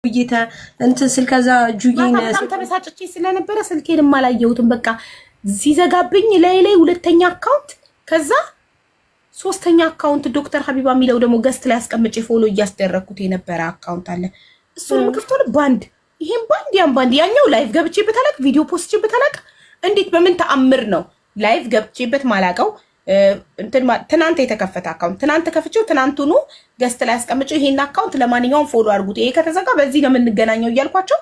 ጁጌታ እንትን ስል ከዛ ጁጌን ተበሳጭቼ ስለነበረ ስልኬንም አላየሁትም። በቃ ሲዘጋብኝ ላይ ሁለተኛ አካውንት ከዛ ሶስተኛ አካውንት ዶክተር ሀቢባ የሚለው ደግሞ ገስት ላይ አስቀምጬ ፎሎ እያስደረኩት የነበረ አካውንት አለ። እሱንም ክፍቶል ባንድ ይሄን ባንድ ያን ባንድ ያኛው ላይቭ ገብቼበት አላቅ ቪዲዮ ፖስትቼበት አላቅ። እንዴት በምን ተአምር ነው ላይቭ ገብቼበት ማላቀው? ትናንት የተከፈተ አካውንት ትናንት ከፍቼው ትናንቱኑ ገስት ላይ አስቀምጬው ይሄን አካውንት ለማንኛውም ፎሎ አድርጉት ይሄ ከተዘጋ በዚህ ነው የምንገናኘው እያልኳቸው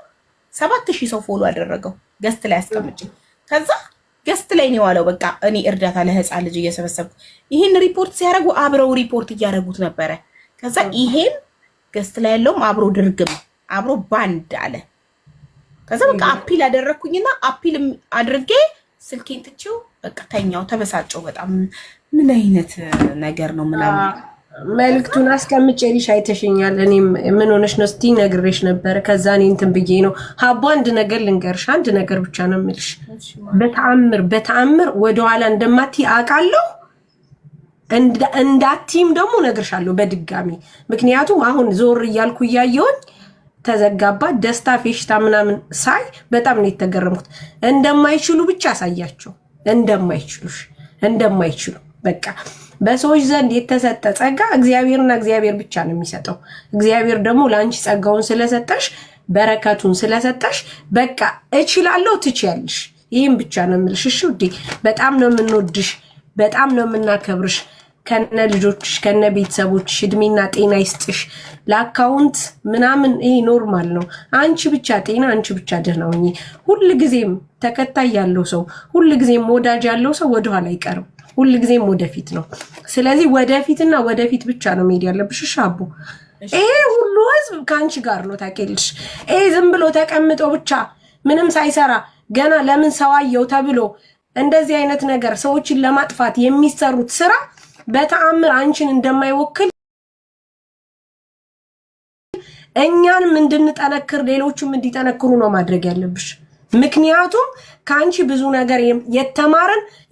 7000 ሰው ፎሎ አደረገው ገስት ላይ አስቀምጬ። ከዛ ገስት ላይ ነው ያለው። በቃ እኔ እርዳታ ለህፃን ልጅ እየሰበሰብኩ ይሄን ሪፖርት ሲያደርጉ አብረው ሪፖርት እያደረጉት ነበረ። ከዛ ይሄን ገስት ላይ ያለውም አብሮ ድርግም አብሮ ባንድ አለ። ከዛ በቃ አፒል አደረኩኝና አፒል አድርጌ ስልኬን ትቼው በቃ ተኛው። ተበሳጨው በጣም ምን አይነት ነገር ነው ምናምን መልክቱን አስቀምጬልሽ አይተሽኛል። እኔም ምን ሆነሽ ነው እስቲ ነግሬሽ ነበር። ከዛ እኔ እንትን ብዬ ነው ሀቦ አንድ ነገር ልንገርሽ፣ አንድ ነገር ብቻ ነው የምልሽ። በተአምር ወደኋላ እንደማትይ አውቃለሁ። እንዳትይም ደግሞ ነግርሻለሁ በድጋሚ። ምክንያቱም አሁን ዞር እያልኩ እያየሁኝ ተዘጋባ ደስታ ፌሽታ ምናምን ሳይ በጣም ነው የተገረምኩት። እንደማይችሉ ብቻ አሳያቸው። እንደማይችሉ በቃ በሰዎች ዘንድ የተሰጠ ጸጋ እግዚአብሔርና እግዚአብሔር ብቻ ነው የሚሰጠው። እግዚአብሔር ደግሞ ለአንቺ ጸጋውን ስለሰጠሽ በረከቱን ስለሰጠሽ በቃ እችላለሁ ትችያለሽ። ይህም ብቻ ነው የምልሽ። እሺ ውዴ በጣም ነው የምንወድሽ፣ በጣም ነው የምናከብርሽ። ከነ ልጆችሽ ከነ ቤተሰቦችሽ እድሜና ጤና ይስጥሽ። ለአካውንት ምናምን ይሄ ኖርማል ነው። አንቺ ብቻ ጤና፣ አንቺ ብቻ ደህና ሁኚ። ሁልጊዜም ተከታይ ያለው ሰው፣ ሁልጊዜም ወዳጅ ያለው ሰው ወደኋላ አይቀርም። ሁልጊዜም ወደፊት ነው። ስለዚህ ወደፊትና ወደፊት ብቻ ነው መሄድ ያለብሽ። ሻቡ ይሄ ሁሉ ህዝብ ካንቺ ጋር ነው ታውቂልሽ። ይሄ ዝም ብሎ ተቀምጦ ብቻ ምንም ሳይሰራ ገና ለምን ሰዋየው ተብሎ እንደዚህ አይነት ነገር ሰዎችን ለማጥፋት የሚሰሩት ስራ በተአምር አንቺን እንደማይወክል እኛንም እንድንጠነክር ሌሎችም እንዲጠነክሩ ነው ማድረግ ያለብሽ። ምክንያቱም ካንቺ ብዙ ነገር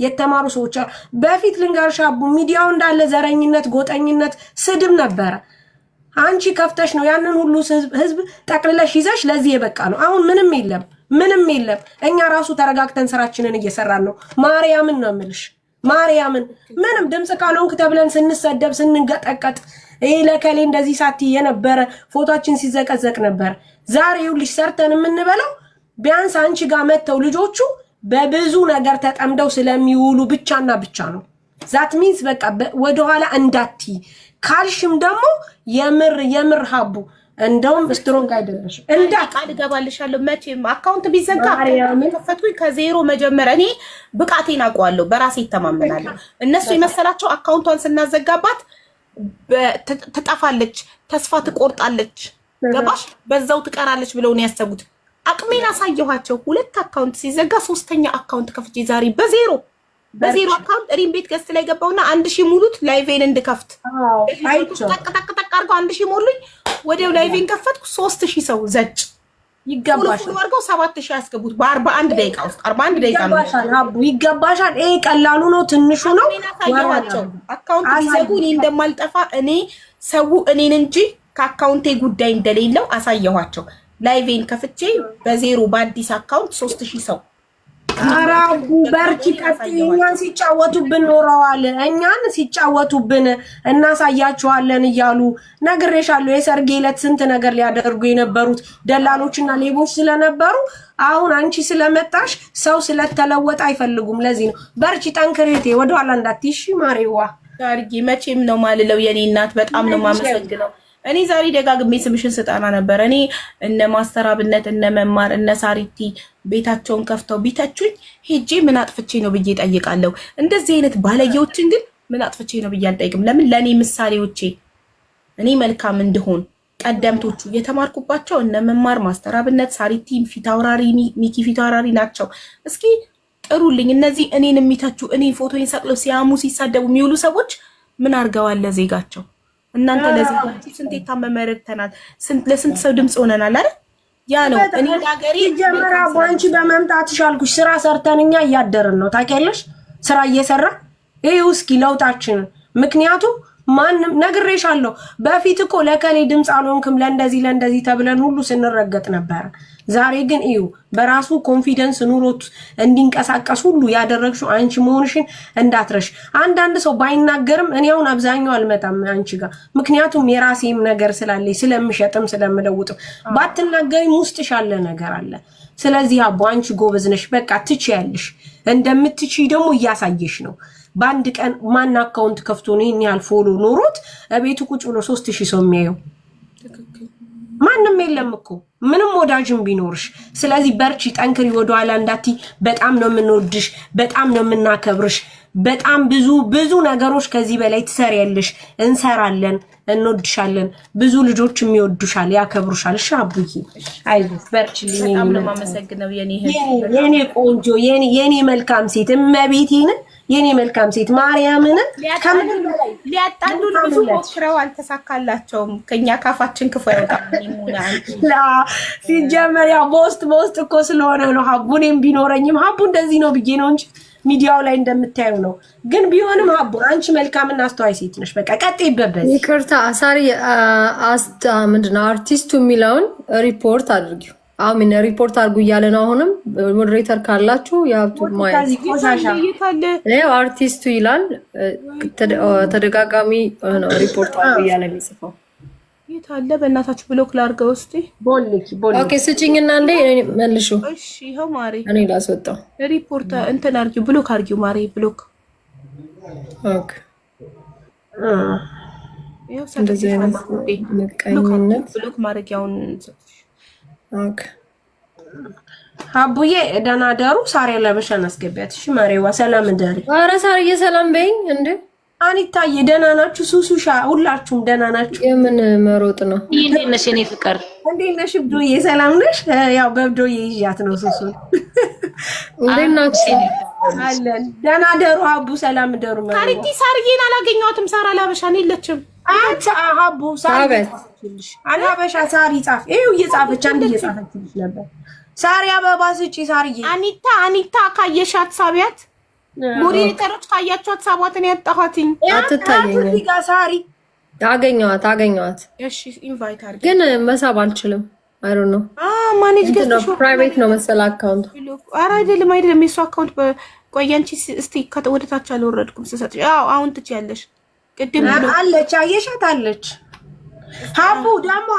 የተማሩ ሰዎች አሉ። በፊት ልንገርሽ አቡ ሚዲያው እንዳለ ዘረኝነት፣ ጎጠኝነት፣ ስድብ ነበረ። አንቺ ከፍተሽ ነው ያንን ሁሉ ህዝብ ጠቅልለሽ ይዘሽ ለዚህ የበቃ ነው። አሁን ምንም የለም። እኛ ራሱ ተረጋግተን ስራችንን እየሰራን ነው። ማርያምን ነው የምልሽ። ማርያምን ምንም ድምጽ ካልሆንክ ተብለን ስንሰደብ ስንንገጠቀጥ ይሄ ለከሌ እንደዚህ ሳቲ የነበረ ፎቶችን ሲዘቀዘቅ ነበር። ዛሬ ይኸውልሽ ሰርተን የምንበላው ቢያንስ አንቺ ጋር መተው ልጆቹ በብዙ ነገር ተጠምደው ስለሚውሉ ብቻና ብቻ ነው። ዛት ሚንስ በቃ ወደኋላ እንዳቲ ካልሽም ደግሞ የምር ሀቡ እንደውም ስትሮንግ አይደለሽ እንዳ ቃል ገባልሻለሁ። መቼም አካውንት ቢዘጋ ከፈትኩኝ ከዜሮ መጀመሪያ እኔ ብቃቴን አውቀዋለሁ፣ በራሴ ይተማመናለሁ። እነሱ የመሰላቸው አካውንቷን ስናዘጋባት ትጠፋለች፣ ተስፋ ትቆርጣለች፣ ገባሽ በዛው ትቀራለች ብለው ነው ያሰቡት። አቅሜን አሳየኋቸው። ሁለት አካውንት ሲዘጋ ሶስተኛ አካውንት ከፍቼ ዛሬ በዜሮ አካውንት እሪም ቤት ገስት ላይ ገባውና 1000 ሙሉት ላይቬን እንድከፍት ጠቅ አርገው 1000 ሞሉኝ። ወዲያው ላይቬን ከፈትኩ 3000 ሰው ዘጭ ይገባሻል አርገው 7000 ያስገቡት በ41 ደቂቃ ውስጥ 41 ደቂቃ ነው። ይገባሻል። ይሄ ቀላሉ ነው ትንሹ ነው። ወራቸው አካውንት ሲዘጉ እኔ እንደማልጠፋ እኔ ሰው እኔን እንጂ ከአካውንቴ ጉዳይ እንደሌለው አሳየኋቸው። ላይቬን ከፍቼ በዜሮ በአዲስ አካውንት 3000 ሰው አራቡ በርቺ ቀጥይ። እኛን ሲጫወቱብን ኖረዋል። እኛን ሲጫወቱብን እናሳያቸዋለን እያሉ ነግሬሻለሁ። የሰርጌ ዕለት ስንት ነገር ሊያደርጉ የነበሩት ደላሎችና ሌቦች ስለነበሩ አሁን አንቺ ስለመጣሽ ሰው ስለተለወጠ አይፈልጉም። ለዚህ ነው በርቺ ጠንክሬቴ ወደኋላ እንዳትይሽ ማሬዋ። ታርጊ መቼም ነው ማልለው የኔ እናት በጣም ነው ማመሰግነው። እኔ ዛሬ ደጋግሜ ስምሽን ስጣና ነበር። እኔ እነ ማስተራብነት እነ መማር እነ ሳሪቲ ቤታቸውን ከፍተው ቢተቹኝ ሄጄ ምን አጥፍቼ ነው ብዬ ጠይቃለሁ። እንደዚህ አይነት ባለየዎችን ግን ምን አጥፍቼ ነው ብዬ አልጠይቅም። ለምን ለኔ ምሳሌዎቼ እኔ መልካም እንድሆን ቀደምቶቹ የተማርኩባቸው እነ መማር ማስተራብነት ሳሪቲ ፊታውራሪ ሚኪ ፊታውራሪ ናቸው። እስኪ ጥሩልኝ እነዚህ እኔን የሚተቹ እኔ ፎቶዬን ሰቅለው ሲያሙ ሲሳደቡ የሚውሉ ሰዎች ምን አርገዋል ለዜጋቸው? እናንተ ለዜጋችሁ ስንት የታመመ ረድተናል፣ ለስንት ሰው ድምጽ ሆነናል አይደል? ያ ነው እኔ ሀገሬ ጀመራ ባንቺ በመምጣትሽ አልኩሽ። ስራ ሰርተንኛ እያደርን ነው ታውቂያለሽ። ስራ እየሰራ ይሄው እስኪ ለውጣችን። ምክንያቱም ማንም ነግሬሻለሁ። በፊት እኮ ለከሌ ድምፅ አልሆንክም ለእንደዚህ ተብለን ሁሉ ስንረገጥ ነበር። ዛሬ ግን እዩ በራሱ ኮንፊደንስ ኑሮት እንዲንቀሳቀስ ሁሉ ያደረግሽው አንቺ መሆንሽን እንዳትረሽ። አንዳንድ ሰው ባይናገርም እኔ አሁን አብዛኛው አልመጣም አንቺ ጋር፣ ምክንያቱም የራሴም ነገር ስላለኝ ስለምሸጥም ስለምለውጥም። ባትናገሪም ውስጥሽ ያለ ነገር አለ። ስለዚህ አቦ አንቺ ጎበዝ ነሽ፣ በቃ ትችያለሽ። እንደምትችይ ደግሞ እያሳየሽ ነው። በአንድ ቀን ማን አካውንት ከፍቶ ነው ይሄን ያህል ፎሎ ኖሮት ቤቱ ቁጭ ብሎ 3000 ሰው የሚያየው? ማንም የለም እኮ ምንም ወዳጅም ቢኖርሽ። ስለዚህ በርቺ፣ ጠንክሪ፣ ወደኋላ እንዳትይ። በጣም ነው የምንወድሽ፣ በጣም ነው የምናከብርሽ። በጣም ብዙ ነገሮች ከዚህ በላይ ትሰሪያለሽ። እንሰራለን፣ እንወድሻለን። ብዙ ልጆች የሚወዱሻል፣ ያከብሩሻል። እሺ አቡዬ አይዞሽ፣ በርቺልኝ። በጣም ነው የማመሰግነው የኔ ቆንጆ፣ የኔ መልካም ሴት፣ እመቤቴን የኔ መልካም ሴት ማርያምን ሊያጣሉን ብዙ ሞክረው አልተሳካላቸውም። ከኛ ካፋችን ክፉ አይወጣም። ሲጀመር ያው በውስጥ እኮ ስለሆነ ነው። ሀቡ እኔም ቢኖረኝም ሀቡ እንደዚህ ነው ብዬ ነው እንጂ ሚዲያው ላይ እንደምታዩ ነው። ግን ቢሆንም ሀቡ አንቺ መልካምና አስተዋይ ሴት ነሽ። በቃ ቀጥይበት። ይቅርታ ሳሪ ምንድነው አርቲስቱ የሚለውን ሪፖርት አድርጊው። አሚን ሪፖርት አድርጉ እያለ ነው። አሁንም ሞዴሬተር ካላችሁ ያብቱ ማየት አርቲስቱ ይላል። ተደጋጋሚ ነው ሪፖርት አድርጉ እያለ የሚጽፈው። የታለ በእናታችሁ ብሎክ ላድርገው እስቲ። ኦኬ ስጪኝና እንዴ መልሹ። እሺ ይሄው ማሪ እኔ ላስወጣው። ሪፖርት እንትን አድርጊው፣ ብሎክ አድርጊው ማሪ ብሎክ። ኦኬ እንደዚህ አይነት ምቀኝነት ብሎክ ማድረጊያውን ኦኬ ሀቡዬ ደህና ደሩ። ሳሪ ለበሻን አስገቢያት። እሺ ማሬዋ ሰላም ደሪ። ኧረ ሳሪዬ ሰላም በይኝ እንዴ። አኒታዬ ደህና ናችሁ? ሱሱሻ ሁላችሁም ደህና ናችሁ? የምን መሮጥ ነው? እንዴት ነሽ የኔ ፍቅር? እንዴት ነሽ ብዶዬ? ሰላም ነሽ? ያው በብዶዬ ይዣት ነው ሱሱ። እንዴት ናችሁ? አለን ደህና ደሩ። ሀቡ ሰላም ደሩ። አሪቲ ሳርዬን አላገኘኋትም። ሳራ ላበሻን የለችም። አንቺ ሀቡ ሳሪ አላበሻ ሳሪ ጻፍ። ይኸው እየጻፈች አንድ እየጻፈችልሽ ነበር። ሳሪ አበባ ስጪ ሳርዬ። አኒታ ካየሻት ሳቢያት ሞዴሬተሮች ካያችኋት ሳቧትን ያጣኋትኝ አትታየኝም። እዚህ ጋር ሳሪ አገኘኋት። እሺ ኢንቫይት አድርጊ። ግን መሳብ አልችልም። አይ ዶንት ኖ ማኔጅ ገዝተሽ ፕራይቬት ነው መሰል አካውንት። ኧረ አይደለም የሱ አካውንት። ቆያንቺ እስቲ ወደታች አልወረድኩም ስሰጥሽ። አሁን ትችያለሽ። ቅድም አለች አየሻት አለች። ሀቡ ደግሞ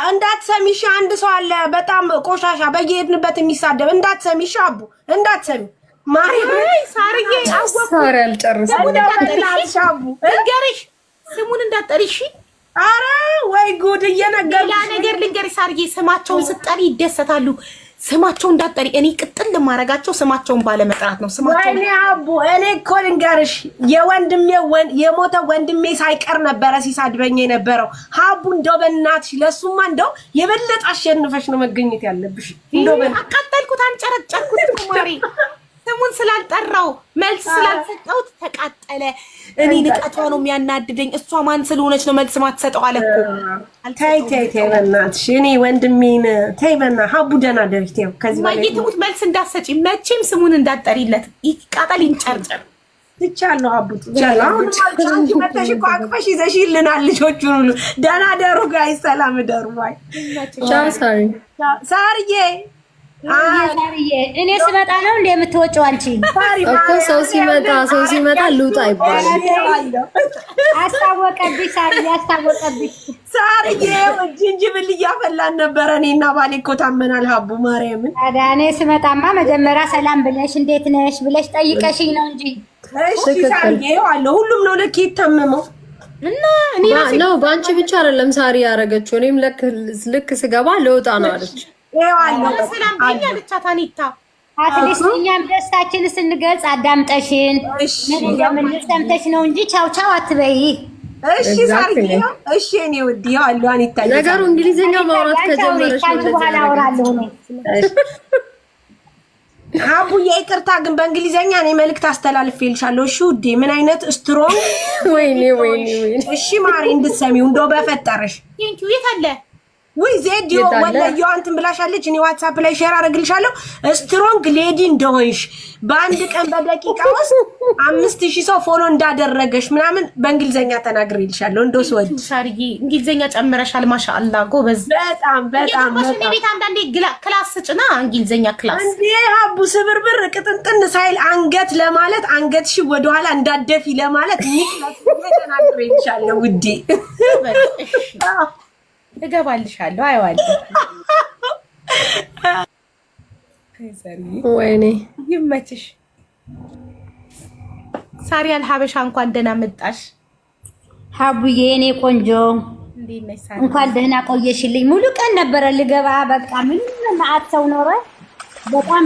እንዳትሰሚሽ አንድ ሰው አለ በጣም ቆሻሻ በየሄድንበት የሚሳደብ እንዳትሰሚሽ ሀቡ እንዳትሰሚ ማርያም ሳርዬ ሳሪ አልጨርስም ልንገርሽ ስሙን እንዳትጠሪሽ። ኧረ ወይ ጉድ እየነገርኩሽ ሌላ ነገር ልንገርሽ ሳርዬ ስማቸውን ስጠሪ ይደሰታሉ። ስማቸውን እንዳትጠሪ። እኔ ቅጥል ለማረጋቸው ስማቸውን ባለመጥራት ነው። ስማቸውን ወይኔ ሀቡ እኔ እኮ ልንገርሽ የሞተ ወንድሜ ሳይቀር ነበረ ሲሳድበኝ የነበረው። ሀቡ እንደው በእናትሽ ለሱማ እንደው የበለጠ አሸንፈሽ ነው መገኘት ያለብሽ። እንደው አቃጠልኩት፣ አንጨረጨርኩት ማሪ ስሙን ስላልጠራው መልስ ስላልሰጠሁት ተቃጠለ። እኔ ንቀቷ ነው የሚያናድደኝ። እሷ ማን ስለሆነች ነው መልስ ማትሰጠው አለ እኮ። ተይ በእናትሽ እኔ ወንድሜን ተይ በእናትሽ ሀቡ ደህና ደርሽ። ተይው ከዚህ በላይ ትሙት መልስ እንዳትሰጪ፣ መቼም ስሙን እንዳትጠሪለት። ይቃጠል ይንጨርጨር። ትቻለሁ ሀቡ ትቻለሁ። አሁን አንቺ መተሽ እኮ አቅፈሽ ይዘሽልናል ልጆቹን ሁሉ። ደህና ደሩ ጋይ ሰላም ደሩ ባይ ቻው ሳሪ ሳርዬ እኔ ስመጣ ነው እንደ የምትወጪው አንቺ እኮ ሰው ሲመጣ ልውጣ ይባላል። አስታወቀብሽ ሳርዬ አስታወቀብሽ። ሳርዬ ጅንጅብል እያፈላን ነበረ። እኔና ባሌ እኮ ታመናል። ሀቡ ማርያምን ታዲያ እኔ ስመጣማ መጀመሪያ ሰላም ብለሽ እንዴት ነሽ ብለሽ ጠይቀሽኝ ነው እንጂ። እሺ ሳርዬ አለ ሁሉም ነው ለኬ ታመመው እና እኔ ነው በአንቺ ብቻ አይደለም ሳሪ ያረገችው። እኔም ልክ ስገባ ልውጣ ነው አለች። ሰላም በእኛ ልቻት አኒታ አትሊስት እኛም ደስታችን ስንገልጽ አዳምጠሽን ምን እንደምንል ሰምተሽ ነው እንጂ ቻው ቻው አትበይ። እሺ ሳርዬ እሺ እኔ ውድ ያው አኒታ ነገሩ እንግሊዘኛ ማውራት ከጀመረሽ ነው በኋላ አወራለሁ ነው። ሀቡዬ ይቅርታ ግን በእንግሊዘኛ እኔ መልእክት አስተላልፌልሻለሁ። እሺ ውዴ ምን አይነት ስትሮንግ ወይኔ እሺ ማሪ እንድትሰሚው እንደው በፈጠረሽ ቴንኪው። የት አለ ወይ ዜድ ወላየው አንተም ብላሻለች። እኔ ዋትስአፕ ላይ ሼር አደርግልሻለሁ። ስትሮንግ ሌዲ እንደሆንሽ በአንድ ቀን በደቂቃ ውስጥ 5000 ሰው ፎሎ እንዳደረገሽ ምናምን በእንግሊዘኛ ተናግሬልሻለሁ። እንደውስ ወድ ሳርዬ እንግሊዘኛ ጨምረሻል። ማሻአላ ጎበዝ። በጣም ቤት አንዳንዴ ክላስ ጭና እንግሊዘኛ ክላስ እንዴ ሀቡ ስብርብር ቅጥንጥን ሳይል አንገት ለማለት አንገትሽ ወደኋላ እንዳደፊ ለማለት ኒክላስ ተናግሬልሻለሁ ውዴ። እገባልሻለሁ። አይዋለሁ ወይኔ ይመችሽ። ሳሪ አልሀበሻ እንኳን ደህና መጣሽ። ሀቡዬ እኔ ቆንጆ እንኳን ደህና ቆየሽልኝ። ሙሉ ቀን ነበረ ልገባ በቃ ምንም ማአት ሰው ኖረ። በጣም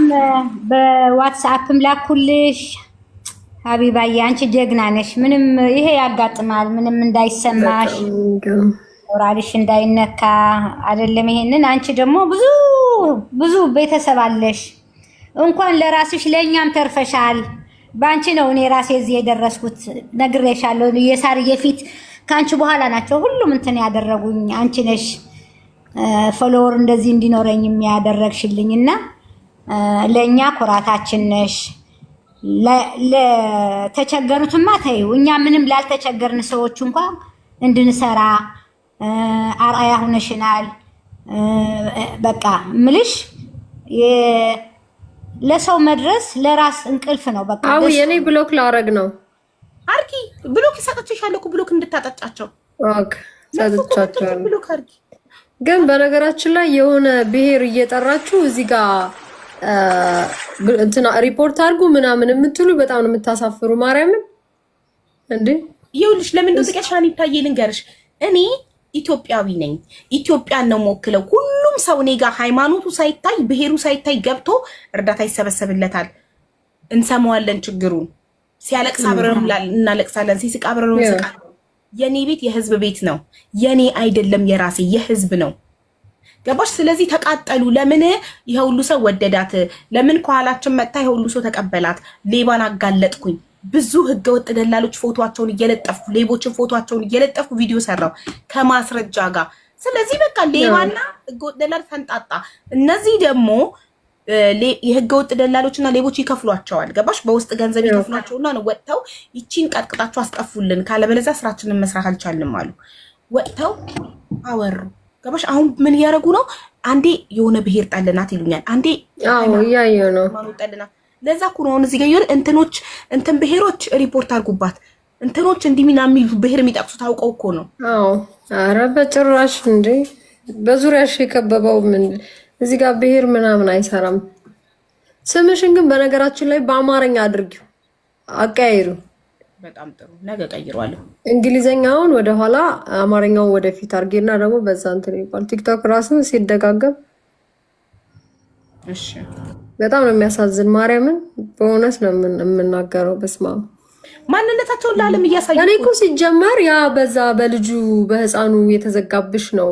በዋትስአፕም ላኩልሽ። ሀቢባዬ አንቺ ጀግና ነሽ። ምንም ይሄ ያጋጥማል። ምንም እንዳይሰማሽ ኦራልሽ እንዳይነካ አይደለም። ይሄንን አንቺ ደግሞ ብዙ ቤተሰብ አለሽ። እንኳን ለራስሽ ለኛም ተርፈሻል። ባንቺ ነው እኔ ራሴ እዚህ የደረስኩት። ነግሬሻለሁ። የሳርዬ ፊት ካንቺ በኋላ ናቸው ሁሉም እንትን ያደረጉኝ። አንቺ ነሽ ፎሎወር እንደዚህ እንዲኖረኝ የሚያደረግሽልኝና ለኛ ኩራታችን ነሽ። ለተቸገሩትማ ተይው። እኛ ምንም ላልተቸገርን ሰዎች እንኳን እንድንሰራ አርአያ ሆነሽናል። በቃ ምልሽ ለሰው መድረስ ለራስ እንቅልፍ ነው። በቃ አው የኔ ብሎክ ላረግ ነው። አርኪ ብሎክ ይሰጥችሻል እኮ ብሎክ እንድታጠጫቸው። ኦኬ ሰጥቻቸው። ብሎክ አርኪ ግን በነገራችን ላይ የሆነ ብሄር እየጠራችሁ እዚህ ጋር እንትና ሪፖርት አድርጉ ምናምን የምትሉ በጣም ነው የምታሳፍሩ። ማርያምን እንዴ ይኸውልሽ ለምን እንደዚህ ይታየ ልንገርሽ። እኔ ኢትዮጵያዊ ነኝ። ኢትዮጵያን ነው የምወክለው። ሁሉም ሰው እኔ ጋር ሃይማኖቱ ሳይታይ ብሄሩ ሳይታይ ገብቶ እርዳታ ይሰበሰብለታል። እንሰማዋለን ችግሩን። ሲያለቅስ አብረን እናለቅሳለን፣ ሲስቅ አብረን እንስቃለን። የኔ ቤት የህዝብ ቤት ነው። የኔ አይደለም የራሴ የህዝብ ነው። ገባሽ? ስለዚህ ተቃጠሉ። ለምን ይሄ ሁሉ ሰው ወደዳት? ለምን ከኋላችን መጣ ይሄ ሁሉ ሰው ተቀበላት? ሌባን አጋለጥኩኝ። ብዙ ህገወጥ ደላሎች ፎቶአቸውን እየለጠፍኩ ሌቦችን ፎቶአቸውን እየለጠፍኩ ቪዲዮ ሰራው ከማስረጃ ጋር። ስለዚህ በቃ ሌባና ህገወጥ ደላል ፈንጣጣ። እነዚህ ደግሞ የህገወጥ ደላሎችና ሌቦች ይከፍሏቸዋል። ገባሽ? በውስጥ ገንዘብ ይከፍሏቸውና ነው ወጥተው ይቺን ቀጥቅጣችሁ አስጠፉልን፣ ካለበለዚያ ስራችንን መስራት አልቻልንም አሉ። ወጥተው አወሩ። ገባሽ? አሁን ምን እያደረጉ ነው? አንዴ የሆነ ብሄር ጠልናት ይሉኛል፣ አንዴ ያየው ነው ጠልናት። ለዛ እኮ ነው እዚህ ጋር እንትኖች እንትን ብሄሮች ሪፖርት አድርጉባት እንትኖች እንዲሚና የሚሉ ብሄር የሚጠቅሱ ታውቀው እኮ ነው። አዎ ኧረ በጭራሽ እንዴ! በዙሪያሽ የከበበው ምን እዚህ ጋር ብሄር ምናምን አይሰራም። ስምሽን ግን በነገራችን ላይ በአማርኛ አድርጊው፣ አቀያይሩ። በጣም ጥሩ ነገ ቀይሯለሁ። እንግሊዘኛውን ወደ ኋላ አማርኛውን ወደፊት አድርጌና ደግሞ በዛ እንትን ይባል። ቲክቶክ ራሱ ሲደጋገም እሺ በጣም ነው የሚያሳዝን። ማርያምን በእውነት ነው የምናገረው። በስማ ማንነታቸውን ለዓለም እያሳዩ እኔ እኮ ሲጀመር ያ በዛ በልጁ በህፃኑ የተዘጋብሽ ነው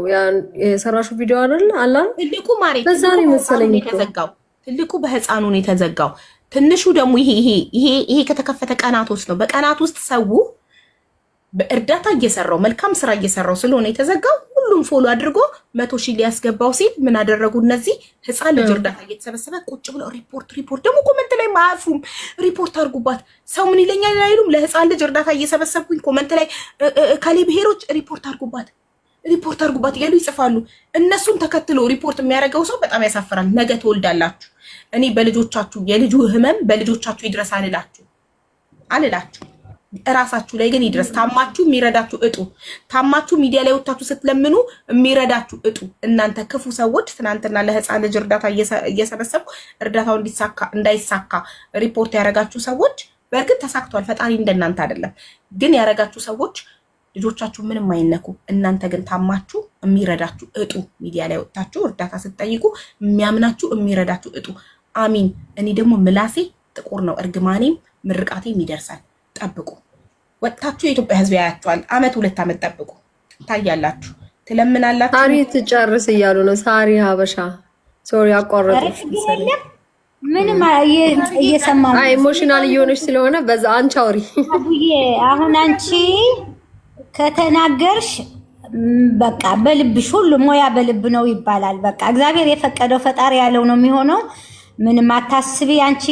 የሰራሹ ቪዲዮ አይደል? አላ ትልቁ ማሬ በዛ ነው መሰለኝ የተዘጋው። ትልቁ በህፃኑ ነው የተዘጋው። ትንሹ ደግሞ ይሄ ከተከፈተ ቀናቶች ነው። በቀናት ውስጥ ሰው በእርዳታ እየሰራው መልካም ስራ እየሰራው ስለሆነ የተዘጋው። ሁሉም ፎሎ አድርጎ 100,000 ሊያስገባው ሲል ምን አደረጉ? እነዚህ ህፃን ልጅ እርዳታ እየተሰበሰበ ቁጭ ብለው ሪፖርት ደግሞ ኮመንት ላይ ማያርፉም። ሪፖርት አድርጉባት። ሰው ምን ይለኛል አይሉም። ለህፃን ልጅ እርዳታ እየሰበሰብኩኝ ኮመንት ላይ ካሌ ብሄሮች ሪፖርት አድርጉባት እያሉ ይጽፋሉ። እነሱን ተከትሎ ሪፖርት የሚያደርገው ሰው በጣም ያሳፍራል። ነገ ትወልዳላችሁ። እኔ በልጆቻችሁ የልጁ ህመም በልጆቻችሁ ይድረስ አልላችሁ። እራሳችሁ ላይ ግን ይድረስ። ታማችሁ የሚረዳችሁ እጡ። ታማችሁ ሚዲያ ላይ ወጣችሁ ስትለምኑ የሚረዳችሁ እጡ። እናንተ ክፉ ሰዎች ትናንትና ለህፃን ልጅ እርዳታ እየሰበሰብኩ እርዳታው እንዳይሳካ ሪፖርት ያደረጋችሁ ሰዎች በእርግጥ ተሳክቷል። ፈጣሪ እንደናንተ አይደለም። ግን ያደረጋችሁ ሰዎች ልጆቻችሁ ምንም አይነኩ። እናንተ ግን ታማችሁ የሚረዳችሁ እጡ። ሚዲያ ላይ ወጣችሁ እርዳታ ስትጠይቁ የሚያምናችሁ የሚረዳችሁ እጡ። አሚን። እኔ ደግሞ ምላሴ ጥቁር ነው። እርግማኔም ምርቃቴም ይደርሳል። ጠብቁ። ወጣችሁ የኢትዮጵያ ህዝብ ያያችኋል። 2 ዓመት ጠብቁ። ታያላችሁ፣ ትለምናላችሁ። ሳሪ ትጨርስ እያሉ ነው። ሳሪ ሀበሻ ሶሪ አቋረጥኩ። ምንም እየሰማሁ አይ ኢሞሽናል እየሆነች ስለሆነ በዛ አንቺ አውሪ። አቡዬ አሁን አንቺ ከተናገርሽ በቃ በልብሽ ሁሉ ሞያ በልብ ነው ይባላል። በቃ እግዚአብሔር የፈቀደው ፈጣሪ ያለው ነው የሚሆነው። ምንም አታስቢ አንቺ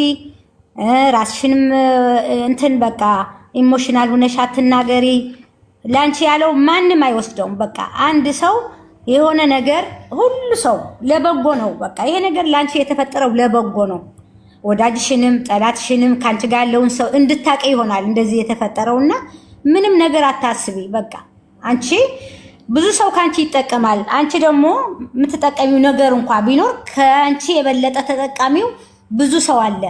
ራስሽንም እንትን በቃ ኢሞሽናል ሆነሽ አትናገሪ። ላንቺ ያለው ማንም አይወስደውም። በቃ አንድ ሰው የሆነ ነገር ሁሉ ሰው ለበጎ ነው። በቃ ይሄ ነገር ላንቺ የተፈጠረው ለበጎ ነው። ወዳጅሽንም ጠላትሽንም ካንቺ ጋር ያለውን ሰው እንድታቀ ይሆናል እንደዚህ የተፈጠረውና ምንም ነገር አታስቢ። በቃ አንቺ ብዙ ሰው ካንቺ ይጠቀማል። አንቺ ደግሞ የምትጠቀሚው ነገር እንኳን ቢኖር ካንቺ የበለጠ ተጠቃሚው ብዙ ሰው አለ፣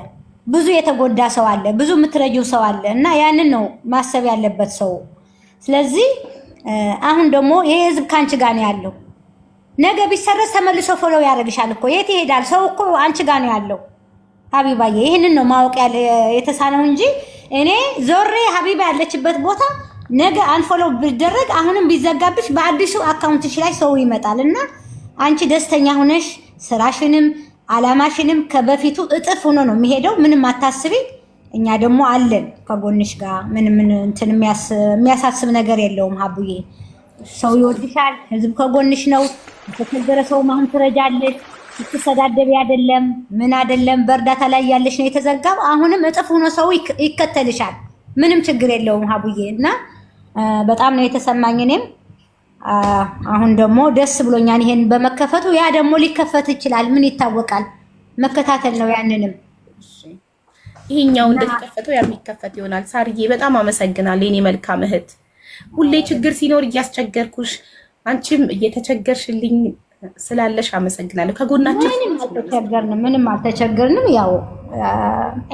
ብዙ የተጎዳ ሰው አለ፣ ብዙ የምትረጂው ሰው አለ እና ያንን ነው ማሰብ ያለበት ሰው። ስለዚህ አሁን ደግሞ ይሄ ህዝብ ካንቺ ጋር ነው ያለው። ነገ ቢሰረዝ ተመልሶ ፎሎው ያደርግሻል እኮ የት ይሄዳል? ሰው እኮ አንቺ ጋር ነው ያለው ሀቢባዬ። ይሄንን ነው ማወቅ የተሳነው እንጂ እኔ ዞሬ ሀቢባ ያለችበት ቦታ ነገ አንፎሎው ቢደረግ አሁንም ቢዘጋብሽ በአዲሱ አካውንትሽ ላይ ሰው ይመጣል እና አንቺ ደስተኛ ሆነሽ ስራሽንም አላማሽንም ከበፊቱ እጥፍ ሆኖ ነው የሚሄደው። ምንም አታስቢ። እኛ ደግሞ አለን ከጎንሽ ጋር ምንም እንትን የሚያሳስብ ነገር የለውም ሀቡዬ። ሰው ይወድሻል፣ ህዝብ ከጎንሽ ነው። የተቸገረ ሰው ማሁን ትረጃለሽ። ትሰዳደቢ አይደለም ምን አይደለም፣ በእርዳታ ላይ ያለሽ ነው የተዘጋው። አሁንም እጥፍ ሆኖ ሰው ይከተልሻል። ምንም ችግር የለውም ሀቡዬ እና በጣም ነው የተሰማኝ። እኔም አሁን ደግሞ ደስ ብሎኛል ይሄን በመከፈቱ። ያ ደግሞ ሊከፈት ይችላል፣ ምን ይታወቃል? መከታተል ነው ያንንም። ይሄኛው እንደተከፈተው የሚከፈት ይሆናል። ሳርዬ በጣም አመሰግናለሁ የኔ መልካም እህት። ሁሌ ችግር ሲኖር እያስቸገርኩሽ አንቺም እየተቸገርሽልኝ ስላለሽ አመሰግናለሁ። ከጎናችን ምንም አልተቸገርንም። ያው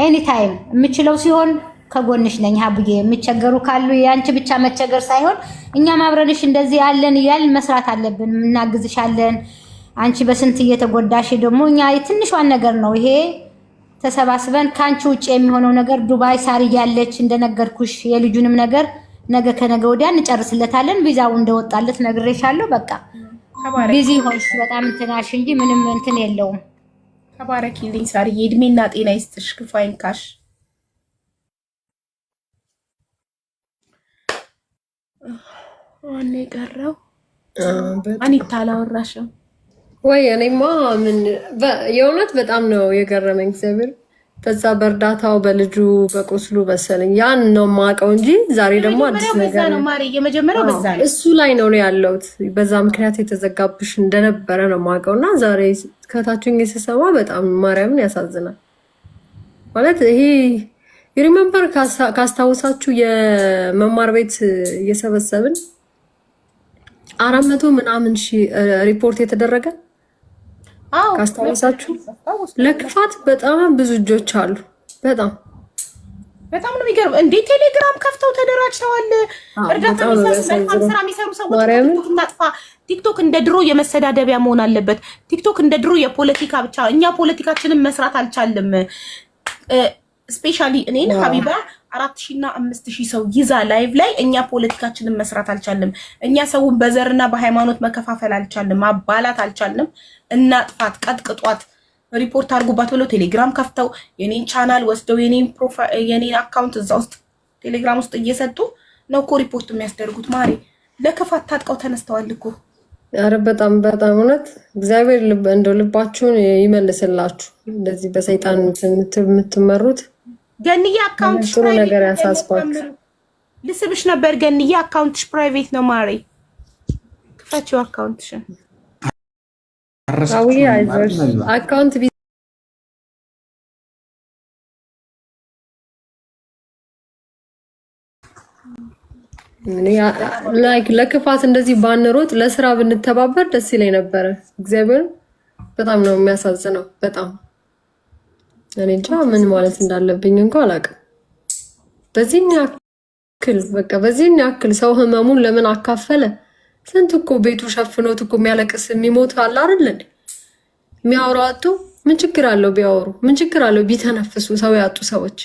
ኤኒ ታይም የምችለው ሲሆን ከጎንሽ ነኝ ሀቡዬ። የሚቸገሩ ካሉ ያንቺ ብቻ መቸገር ሳይሆን እኛም አብረንሽ እንደዚህ ያለን እያልን መስራት አለብን። እናግዝሻለን። አንቺ በስንት እየተጎዳሽ ደግሞ እኛ የትንሿን ነገር ነው ይሄ ተሰባስበን ከአንቺ ውጭ የሚሆነው ነገር ዱባይ ሳር እያለች እንደነገርኩሽ የልጁንም ነገር ነገ ከነገ ወዲያ እንጨርስለታለን። ቪዛው እንደወጣለት ነግሬሻለሁ። በቃ ቢዚ ሆንሽ በጣም እንትናሽ እንጂ ምንም እንትን የለውም። ተባረኪልኝ ሳርዬ፣ እድሜና ጤና ይስጥሽ፣ ክፉ አይንካሽ። ዋኔ ቀረው አኒታ አላወራሽም ወይ? እኔማ ምን የእውነት በጣም ነው የገረመኝ እግዚአብሔር። በዛ በእርዳታው በልጁ በቁስሉ መሰለኝ ያን ነው የማውቀው እንጂ ዛሬ ደግሞ አዲስ ነገር ነው ማሪ። የመጀመሪያው በዛ ነው እሱ ላይ ነው ያለሁት። በዛ ምክንያት የተዘጋብሽ እንደነበረ ነው የማውቀው እና ዛሬ ከታችኝ ስሰማ በጣም ማርያምን ያሳዝናል። ማለት ይሄ ሪሜምበር ካስታውሳችሁ የመማር ቤት እየሰበሰብን 400 ምናምን ሺህ ሪፖርት የተደረገ ካስታውሳችሁ ለክፋት በጣም ብዙ እጆች አሉ። በጣም ነው የሚገርም። እንዴ ቴሌግራም ከፍተው ተደራጅተዋል። እርዳታ ስራ የሚሰሩ ሰዎች እናጥፋ። ቲክቶክ እንደ ድሮ የመሰዳደቢያ መሆን አለበት። ቲክቶክ እንደ ድሮ የፖለቲካ ብቻ። እኛ ፖለቲካችንን መስራት አልቻልም። ስፔሻሊ እኔን ሀቢባ 4000 እና 5000 ሰው ይዛ ላይቭ ላይ እኛ ፖለቲካችንን መስራት አልቻልም። እኛ ሰውን በዘርና በሃይማኖት መከፋፈል አልቻልም፣ ማባላት አልቻልም። እናጥፋት፣ ቀጥቅጧት፣ ሪፖርት አድርጉባት ብለው ቴሌግራም ከፍተው የኔን ቻናል ወስደው የኔን አካውንት እዛ ውስጥ ቴሌግራም ውስጥ እየሰጡ ነው እኮ ሪፖርት የሚያስደርጉት። ማሪ ለክፋት ታጥቀው ተነስተዋል እኮ። ኧረ በጣም እውነት እግዚአብሔር እንደው ልባችሁን ይመልስላችሁ። እንደዚህ በሰይጣን የምትመሩት ገንዬ አካውንትሽ ጥሩ ነገር ያሳስባችሁ። ልስብሽ ነበር ገንዬ፣ አካውንትሽ ፕራይቬት ነው ማሪ። ክፈችው አካውንትሽን። አውዬ አይዞሽ አካውንት ላይክ ለክፋት እንደዚህ ባንሮጥ ለስራ ብንተባበር ደስ ይለኝ ነበረ። እግዚአብሔር በጣም ነው የሚያሳዝነው። በጣም እኔ እንጃ ምን ማለት እንዳለብኝ እንኳን አላውቅም። በዚህን ያክል ሰው ህመሙን ለምን አካፈለ? ስንት እኮ ቤቱ ሸፍኖት እኮ የሚያለቅስ የሚሞት አለ አይደል? የሚያወራው አጡ። ምን ችግር አለው ቢያወሩ? ምን ችግር አለው ቢተነፍሱ? ሰው ያጡ ሰዎች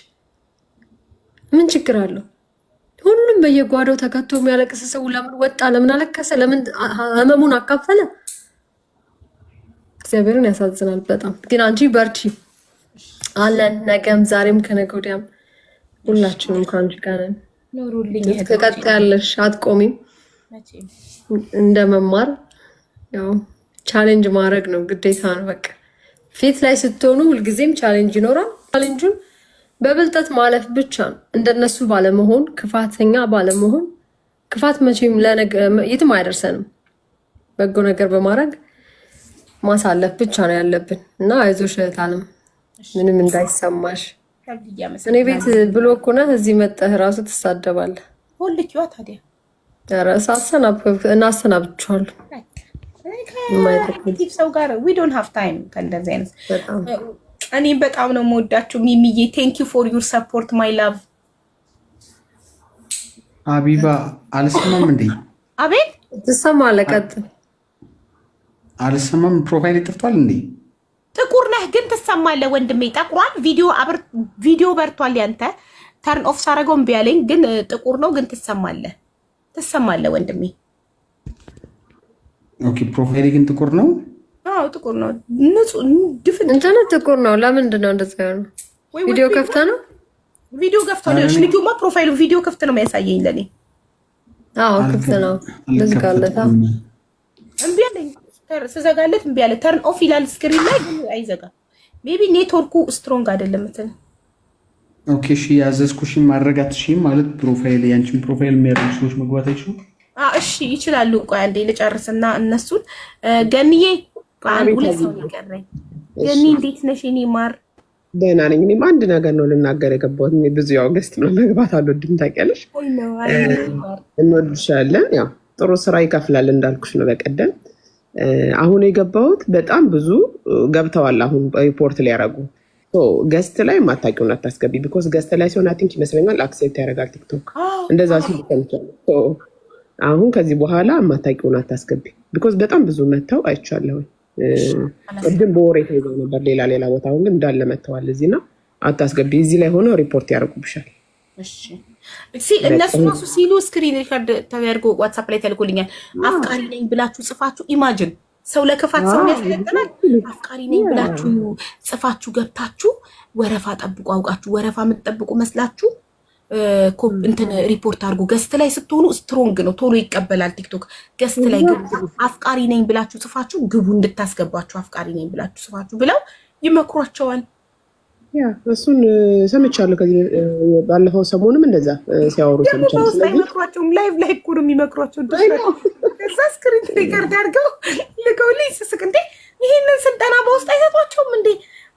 ምን ችግር አለው? ሁሉም በየጓዳው ተከቶ የሚያለቅስ ሰው ለምን ወጣ? ለምን አለቀሰ? ለምን ህመሙን አካፈለ? እግዚአብሔርን ያሳዝናል በጣም። ግን አንቺ በርቺ አለን። ነገም ዛሬም ከነገ ወዲያም ሁላችንም ከአንቺ ጋር ነን። ትቀጥያለሽ፣ አትቆሚም። እንደመማር ያው ቻሌንጅ ማድረግ ነው ግዴታ ነው። በቃ ፊት ላይ ስትሆኑ ሁልጊዜም ቻሌንጅ ይኖራል። ቻሌንጁን በብልጠት ማለፍ ብቻ ነው። እንደነሱ ባለመሆን፣ ክፋተኛ ባለመሆን። ክፋት መቼም የትም አይደርሰንም። በጎ ነገር በማድረግ ማሳለፍ ብቻ ነው ያለብን እና አይዞሽ እህት አለም ምንም እንዳይሰማሽ። እኔ ቤት ብሎክ ሆነህ እዚህ መጠህ ራሱ ትሳደባለህ። ሁልኪዋ ታዲያ ራስ እናሰናብቻለሁ። ከኔጌቲቭ ሰው ጋር we don't have time ከእንደዚህ አይነት እኔ በጣም ነው የምወዳችሁ ሚሚዬ። thank you for your support my love። አቢባ አልሰማም እንዴ? አቤት ትሰማለህ? ቀጥል። አልሰማም። ፕሮፋይል ጠፍቷል እንዴ? ጥቁር ነህ ግን ትሰማለህ ወንድሜ። ጠቁሯል። ቪዲዮ በርቷል። ያንተ ተርን ኦፍ ሳረገው እምቢ አለኝ። ግን ጥቁር ነው ግን ትሰማለህ ወንድሜ። ኦኬ ፕሮፋይል ግን ጥቁር ነው። አዎ ጥቁር ነው። ንጹህ ድፍን እንትን ጥቁር ነው። ለምንድን ነው እንደዛ ነው? ቪዲዮ ከፍታ ነው። ቪዲዮ ከፍታ ነው። ልጁማ ፕሮፋይሉ ቪዲዮ ከፍት ነው የሚያሳየኝ ለኔ። አዎ ክፍት ነው። ልዝጋለታ እምቢ አለኝ። ስዘጋለት እምቢ አለ። ተርን ኦፍ ይላል ስክሪን ላይ ግን አይዘጋም። ሜቢ ኔትወርኩ ስትሮንግ አይደለም እንትን። ኦኬ እሺ ያዘዝኩሽን ማድረግ አትችይም ማለት ፕሮፋይል ያንቺን ፕሮፋይል የሚያደርጉ ሰዎች መግባት አይችሉም? እሺ ይችላሉ። ቆይ አንዴ ልጨርስና እነሱን ገንዬ ሁለት ሰው ይቀረኝ። ገኒ እንዴት ነሽ? እኔ ማር ደህና ነኝ። እኔም አንድ ነገር ነው ልናገር የገባሁት። እኔ ብዙ ያው ገስት ነው መግባት አልወድም ታውቂያለሽ። እንወድሻለን። ያው ጥሩ ስራ ይከፍላል እንዳልኩሽ ነው በቀደም። አሁን የገባሁት በጣም ብዙ ገብተዋል። አሁን ሪፖርት ሊያደርጉ ገስት ላይ ማታውቂውን አታስገቢ። ቢኮዝ ገስት ላይ ሲሆን አይ ቲንክ ይመስለኛል አክሴፕት ያደርጋል ቲክቶክ እንደዛ ሲል ሰምቻለሁ። አሁን ከዚህ በኋላ ማታውቂውን አታስገቢ። ቢኮዝ በጣም ብዙ መተው አይቻለሁ። ቅድም በወሬ ተይዘው ነበር ሌላ ቦታ። አሁን ግን እንዳለ መተዋል። እዚህና አታስገቢ። እዚህ ላይ ሆነው ሪፖርት ያደርጉብሻል። እሺ እነሱ ራሱ ሲሉ ስክሪን ሪከርድ ተደርጎ ዋትስአፕ ላይ ተልኮልኛል። አፍቃሪ ነኝ ብላችሁ ጽፋችሁ ኢማጂን ሰው ለክፋት ሰው ያስለጥናል። አፍቃሪ ነኝ ብላችሁ ጽፋችሁ ገብታችሁ ወረፋ ጠብቁ። አውቃችሁ ወረፋ የምትጠብቁ መስላችሁ እንትን ሪፖርት አድርጉ። ገስት ላይ ስትሆኑ ስትሮንግ ነው ቶሎ ይቀበላል ቲክቶክ። ገስት ላይ አፍቃሪ ነኝ ብላችሁ ጽፋችሁ ግቡ እንድታስገባችሁ አፍቃሪ ነኝ ብላችሁ ጽፋችሁ ብለው ይመክሯቸዋል። ያ እሱን ሰምቻለሁ። ከዚህ ባለፈው ሰሞኑንም እንደዛ ሲያወሩ ሰምቻለሁ። ስለዚህ ይመክሯቸውም ላይቭ ላይ እኮ ነው የሚመክሯቸው። እዛ ስክሪን ሪከርድ አድርገው ልከውልኝ ስስቅ እንዴ ይሄንን ስልጠና በውስጥ አይሰጧቸውም እንዴ?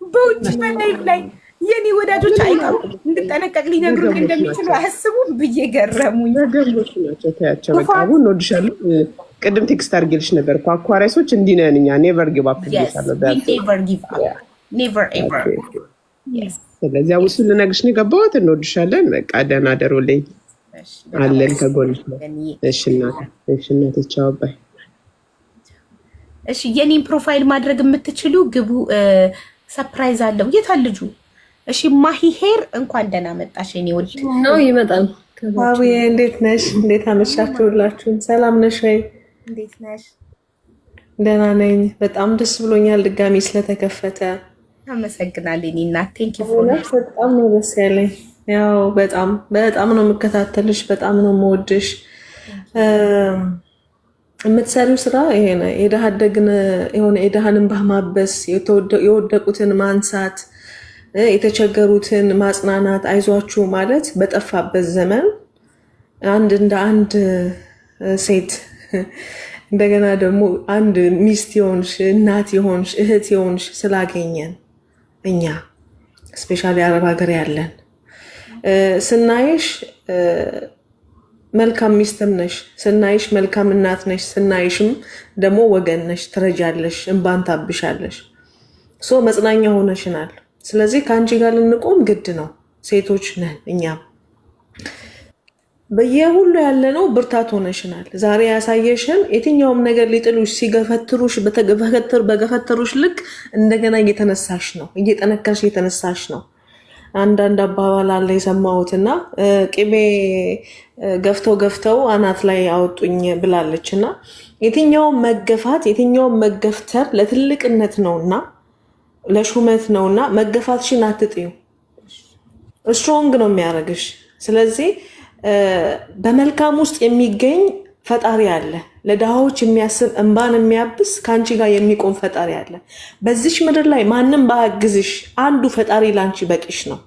በውጭ በላይቭ ላይ የኔ ወዳጆች አይቀሩ እንድጠነቀቅ ሊነግሩኝ እንደሚችሉ አያስቡም ብዬ ገረሙኝ። ነገሮች ናቸው። ታያቸው በቃ አሁን እንወድሻለን። ቅድም ቴክስት አድርጌልሽ ነበር እኮ አኳሪያሶች እንዲህ ነን እኛ ኔቨር ጊቭ አፕ ይላል። ኔቨር ኤቨር። ስለዚህ አውሱን ልነግርሽ ነው የገባሁት። እንወድሻለን። በቃ ደህና ደሩልኝ አለን ከጎንሽ ነው። እሺ እናቴ ቻው ባይ። እሺ የኔን ፕሮፋይል ማድረግ የምትችሉ ግቡ። ሰርፕራይዝ አለው። የት አልጁ? እሺ ማሂ ሄር እንኳን ደህና መጣሽ። የኔ ወልድ ነው ይመጣል። አብዬ እንዴት ነሽ? እንዴት አመሻችሁላችሁ? ሰላም ነሽ ወይ? እንዴት ነሽ? ደህና ነኝ። በጣም ደስ ብሎኛል ድጋሚ ስለተከፈተ። አመሰግናለሁ። እኔ እናት ቴንክ ዩ ፎር በጣም ነው ደስ ያለኝ። ያው በጣም ነው የምከታተልሽ፣ በጣም ነው የምወድሽ። የምትሰሪው ስራ ይሄ ነው። የድሃ አደግን የሆነ የድሃንን በማበስ የወደቁትን ማንሳት፣ የተቸገሩትን ማጽናናት፣ አይዟችሁ ማለት በጠፋበት ዘመን እንደ አንድ ሴት እንደገና ደግሞ አንድ ሚስት የሆንሽ እናት የሆንሽ እህት የሆንሽ ስላገኘን እኛ ስፔሻሊ አረብ ሀገር ያለን ስናይሽ መልካም ሚስትም ነሽ፣ ስናይሽ መልካም እናት ነሽ፣ ስናይሽም ደግሞ ወገን ነሽ፣ ትረጃለሽ፣ እንባን ታብሻለሽ። መጽናኛ ሆነሽናል። ስለዚህ ከአንቺ ጋር ልንቆም ግድ ነው። ሴቶች ነን እኛም በየሁሉ ያለነው ብርታት ሆነሽናል። ዛሬ ያሳየሽን የትኛውም ነገር ሊጥሉሽ ሲገፈትሩሽ በገፈተሩሽ ልክ እንደገና እየተነሳሽ ነው፣ እየጠነከርሽ እየተነሳሽ ነው። አንዳንድ አባባል አለ የሰማሁትና ቅቤ ገፍተው አናት ላይ አወጡኝ ብላለች። እና የትኛውም መገፋት የትኛውም መገፍተር ለትልቅነት ነውና ለሹመት ነውና መገፋትሽን አትጥዩ። ስትሮንግ ነው የሚያደርግሽ። ስለዚህ በመልካም ውስጥ የሚገኝ ፈጣሪ አለ። ለድሃዎች የሚያስብ እንባን የሚያብስ ከአንቺ ጋር የሚቆም ፈጣሪ አለ። በዚች ምድር ላይ ማንም ባያግዝሽ አንዱ ፈጣሪ ላንቺ በቂሽ ነው።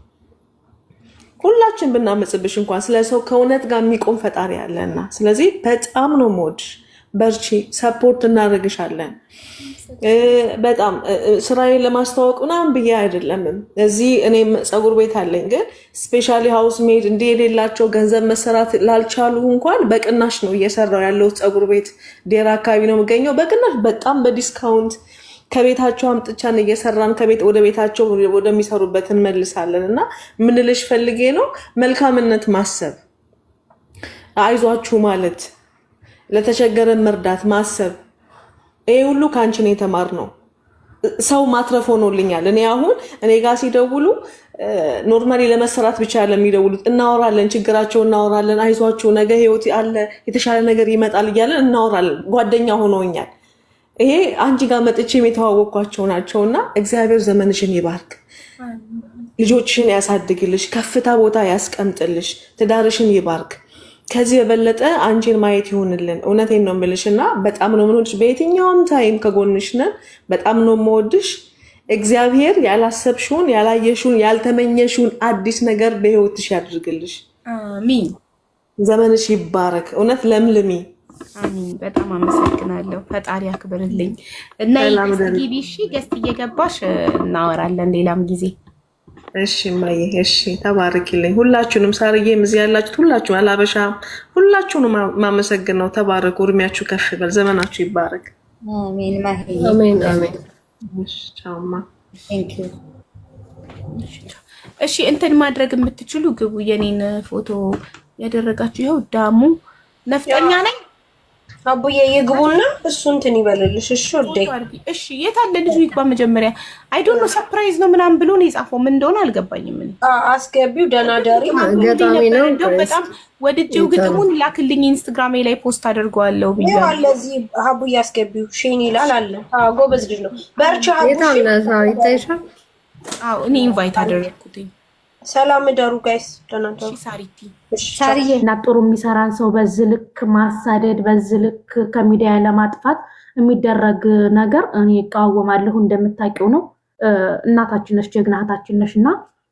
ሁላችን ብናመጽብሽ እንኳን ስለ ሰው ከእውነት ጋር የሚቆም ፈጣሪ አለና፣ ስለዚህ በጣም ነው የምወድሽ። በርቺ፣ ሰፖርት እናደርግሻለን። በጣም ስራዬን ለማስተዋወቅ ምናምን ብዬ አይደለም። እዚህ እኔም ፀጉር ቤት አለኝ፣ ግን ስፔሻሊ ሃውስ ሜድ እንዲህ የሌላቸው ገንዘብ መሰራት ላልቻሉ እንኳን በቅናሽ ነው እየሰራው ያለው። ፀጉር ቤት ዴራ አካባቢ ነው የምገኘው። በቅናሽ በጣም በዲስካውንት ከቤታቸው አምጥቻን እየሰራን ከቤት ወደ ቤታቸው ወደሚሰሩበት እንመልሳለን። እና ምንልሽ ፈልጌ ነው መልካምነት ማሰብ፣ አይዟችሁ ማለት፣ ለተቸገረን መርዳት ማሰብ፣ ይሄ ሁሉ ከአንቺ ነው የተማርነው። ሰው ማትረፍ ሆኖልኛል። እኔ አሁን እኔ ጋር ሲደውሉ ኖርማሊ ለመሰራት ብቻ ለሚደውሉት እናወራለን፣ ችግራቸው እናወራለን፣ አይዟችሁ ነገ ህይወት አለ የተሻለ ነገር ይመጣል እያለን እናወራለን። ጓደኛ ሆኖኛል። ይሄ አንቺ ጋር መጥቼም የተዋወቅኳቸው ናቸውና እግዚአብሔር ዘመንሽን ይባርክ፣ ልጆችሽን ያሳድግልሽ፣ ከፍታ ቦታ ያስቀምጥልሽ፣ ትዳርሽን ይባርክ። ከዚህ የበለጠ አንቺን ማየት ይሆንልን። እውነቴን ነው የምልሽ እና በጣም ነው የምንወድሽ። በየትኛውም ታይም ከጎንሽ ነን። በጣም ነው የምወድሽ። እግዚአብሔር ያላሰብሽውን፣ ያላየሽውን፣ ያልተመኘሽውን አዲስ ነገር በህይወትሽ ያድርግልሽ። አሚን። ዘመንሽ ይባረክ። እውነት ለምልሚ። አሚን። በጣም አመሰግናለሁ። ፈጣሪ አክብርልኝ እና ይግቢ። እሺ፣ ገስት እየገባሽ እናወራለን ሌላም ጊዜ። እሺ ማየ፣ እሺ ተባረኪልኝ። ሁላችሁንም ሳርዬም እዚህ ያላችሁት ሁላችሁም አላበሻ ሁላችሁንም ማመሰግን ነው። ተባረኩ። እድሜያችሁ ከፍ ይበል፣ ዘመናችሁ ይባረክ። አሜን ማሂ፣ አሜን አሜን። እሺ ቻውማ። እሺ እንትን ማድረግ የምትችሉ ግቡ። የኔን ፎቶ ያደረጋችሁ ይኸው ዳሙ ነፍጠኛ ነኝ አቡዬ ይግቡና እሱ እንትን ይበልልሽ። እሺ ወዴ እሺ የት አለ ልጁ? ይግባ መጀመሪያ። አይ ዶንት ኖ ሰርፕራይዝ ነው ምናምን ብሎ ነው የጻፈው። ምን እንደሆነ አልገባኝም። ምን አስገቢው ደህና ዳሪ ገጣሚ ነው። በጣም ወድጄው ግጥሙን ላክልኝ ኢንስታግራም ላይ ፖስት አደርገዋለሁ ብያለሁ። አለ እዚህ አቡዬ አስገቢው። ሼን ይላል አለ። ጎበዝ ልጅ ነው። በርቻ የት አለ? ይታይሻል? አዎ እኔ ኢንቫይት አደረኩትኝ። ሰላም ደሩ ጋይስ፣ ደህና ደሩ። ሳሪቲ ሳሪዬ እና ጥሩ የሚሰራን ሰው በዚህ ልክ ማሳደድ፣ በዚህ ልክ ከሚዲያ ለማጥፋት የሚደረግ ነገር እኔ እቃወማለሁ። እንደምታውቂው ነው። እናታችን ነሽ፣ ጀግና እህታችን ነሽ እና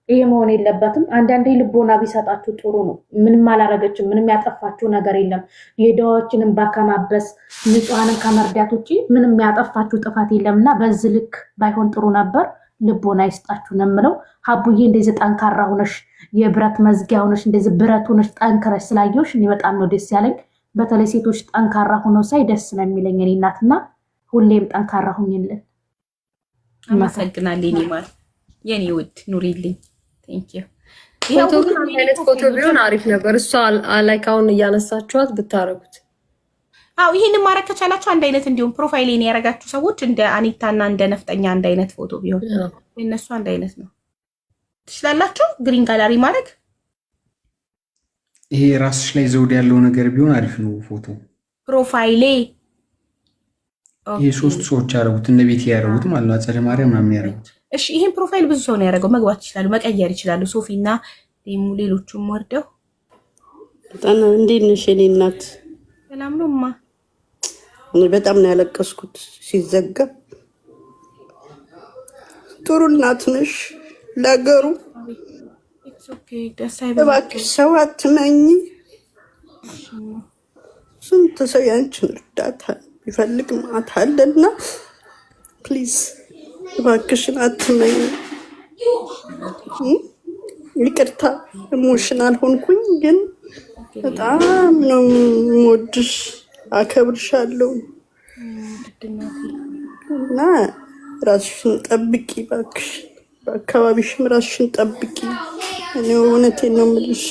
ይሄ መሆን የለበትም። አንዳንዴ ልቦና ቢሰጣችሁ ጥሩ ነው። ምንም አላረገችም። ምንም ያጠፋችሁ ነገር የለም። የድሃዎችን እንባ ከማበስ ንጹሃንን ከመርዳት ውጭ ምንም ያጠፋችሁ ጥፋት የለም እና በዚህ ልክ ባይሆን ጥሩ ነበር። ልቦና ይስጣችሁ ነው የምለው። ሀቡዬ እንደዚህ ጠንካራ ሆነሽ የብረት መዝጊያ ሆነሽ እንደዚህ ብረት ሆነሽ ጠንክረሽ ስላየሁሽ እኔ በጣም ነው ደስ ያለኝ። በተለይ ሴቶች ጠንካራ ሆነው ሳይ ደስ ነው የሚለኝ። እኔ እናትና ሁሌም ጠንካራ ሁኝልን። አመሰግናለሁ። እኔ ማለት የኔ ውድ ኑሪልኝ። ቴንክ ዩ። ፎቶ ግን አንድ አይነት ፎቶ ቢሆን አሪፍ ነበር። እሷ ላይክ አሁን እያነሳችኋት ብታረጉት። አዎ ይሄንን ማድረግ ከቻላችሁ አንድ አይነት እንዲሁም ፕሮፋይሌን ያረጋችሁ ሰዎች እንደ አኒታና እንደ ነፍጠኛ አንድ አይነት ፎቶ ቢሆን እነሱ አንድ አይነት ነው። ትችላላችሁ ግሪን ጋላሪ ማድረግ። ይሄ ራስሽ ላይ ዘውድ ያለው ነገር ቢሆን አሪፍ ነው ፎቶ ፕሮፋይሌ። ይሄ ሶስት ሰዎች ያደረጉት እነ ቤት ያደረጉት ማለት ነው። አጸደ ማርያም ምናምን ያደረጉት። እሺ ይሄን ፕሮፋይል ብዙ ሰው ነው ያደረገው። መግባት ይችላሉ፣ መቀየር ይችላሉ። ሶፊና ሌሎቹም ወርደው። እንዴት ነሽ የኔ እናት? ሰላም ነው ማ? በጣም ነው ያለቀስኩት ሲዘገብ። ጥሩ እናት ነሽ ለገሩ። እባክሽ ሰው አትመኝ። ስንት ሰው ያንቺን እርዳታ ቢፈልግ ማታ አለና ፕሊዝ እባክሽን አትመኝ። ይቅርታ ኢሞሽናል ሆንኩኝ፣ ግን በጣም ነው የምወድሽ፣ አከብርሻለሁ እና ራስሽን ጠብቂ እባክሽ። በአካባቢሽም ራስሽን ጠብቂ። እኔ እውነቴን ነው የምልሽ።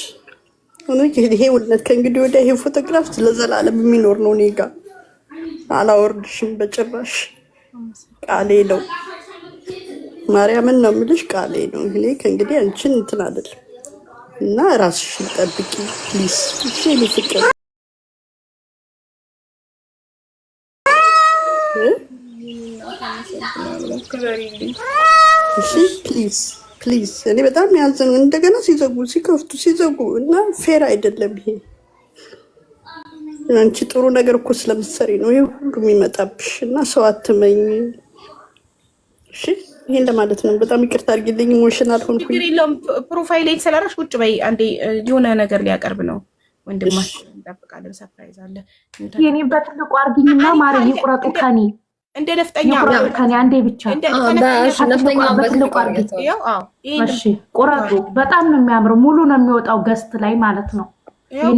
ይሄ እውነት ከእንግዲህ ወዲያ ይሄ ፎቶግራፍ ለዘላለም የሚኖር ነው እኔ ጋ። አላወርድሽም በጭራሽ። ቃሌ ነው፣ ማርያምን ነው የምልሽ፣ ቃሌ ነው። እኔ ከእንግዲህ አንቺን እንትን አይደለም እና ራስሽን ጠብቂ ፕሊዝ። እሺ የኔ ፍቅር እሺ ፕሊዝ ፕሊዝ። እኔ በጣም ያዘን እንደገና ሲዘጉ ሲከፍቱ ሲዘጉ እና ፌር አይደለም ይሄ። አንቺ ጥሩ ነገር እኮ ስለምትሰሪ ነው ይሄ ሁሉ የሚመጣብሽ እና ሰው አትመኝ። እሺ ይሄን ለማለት ነው። በጣም ይቅርታ አድርጊልኝ፣ ኢሞሽናል ሆንኩኝ። ችግር የለውም። ፕሮፋይሌን ስለራሽ ቁጭ በይ። አንዴ የሆነ ነገር ሊያቀርብ ነው ወንድማችን፣ እንጠብቃለን። ሰርፕራይዝ አለ። የኔ በትልቁ አርግኝና ማር ይቁረጡ ከኔ እንደ ነፍጠኛ ከኔ አንዴ ብቻ በትልቁ አርግኝ። እሺ ቁረጡ። በጣም ነው የሚያምረው። ሙሉ ነው የሚወጣው ገስት ላይ ማለት ነው።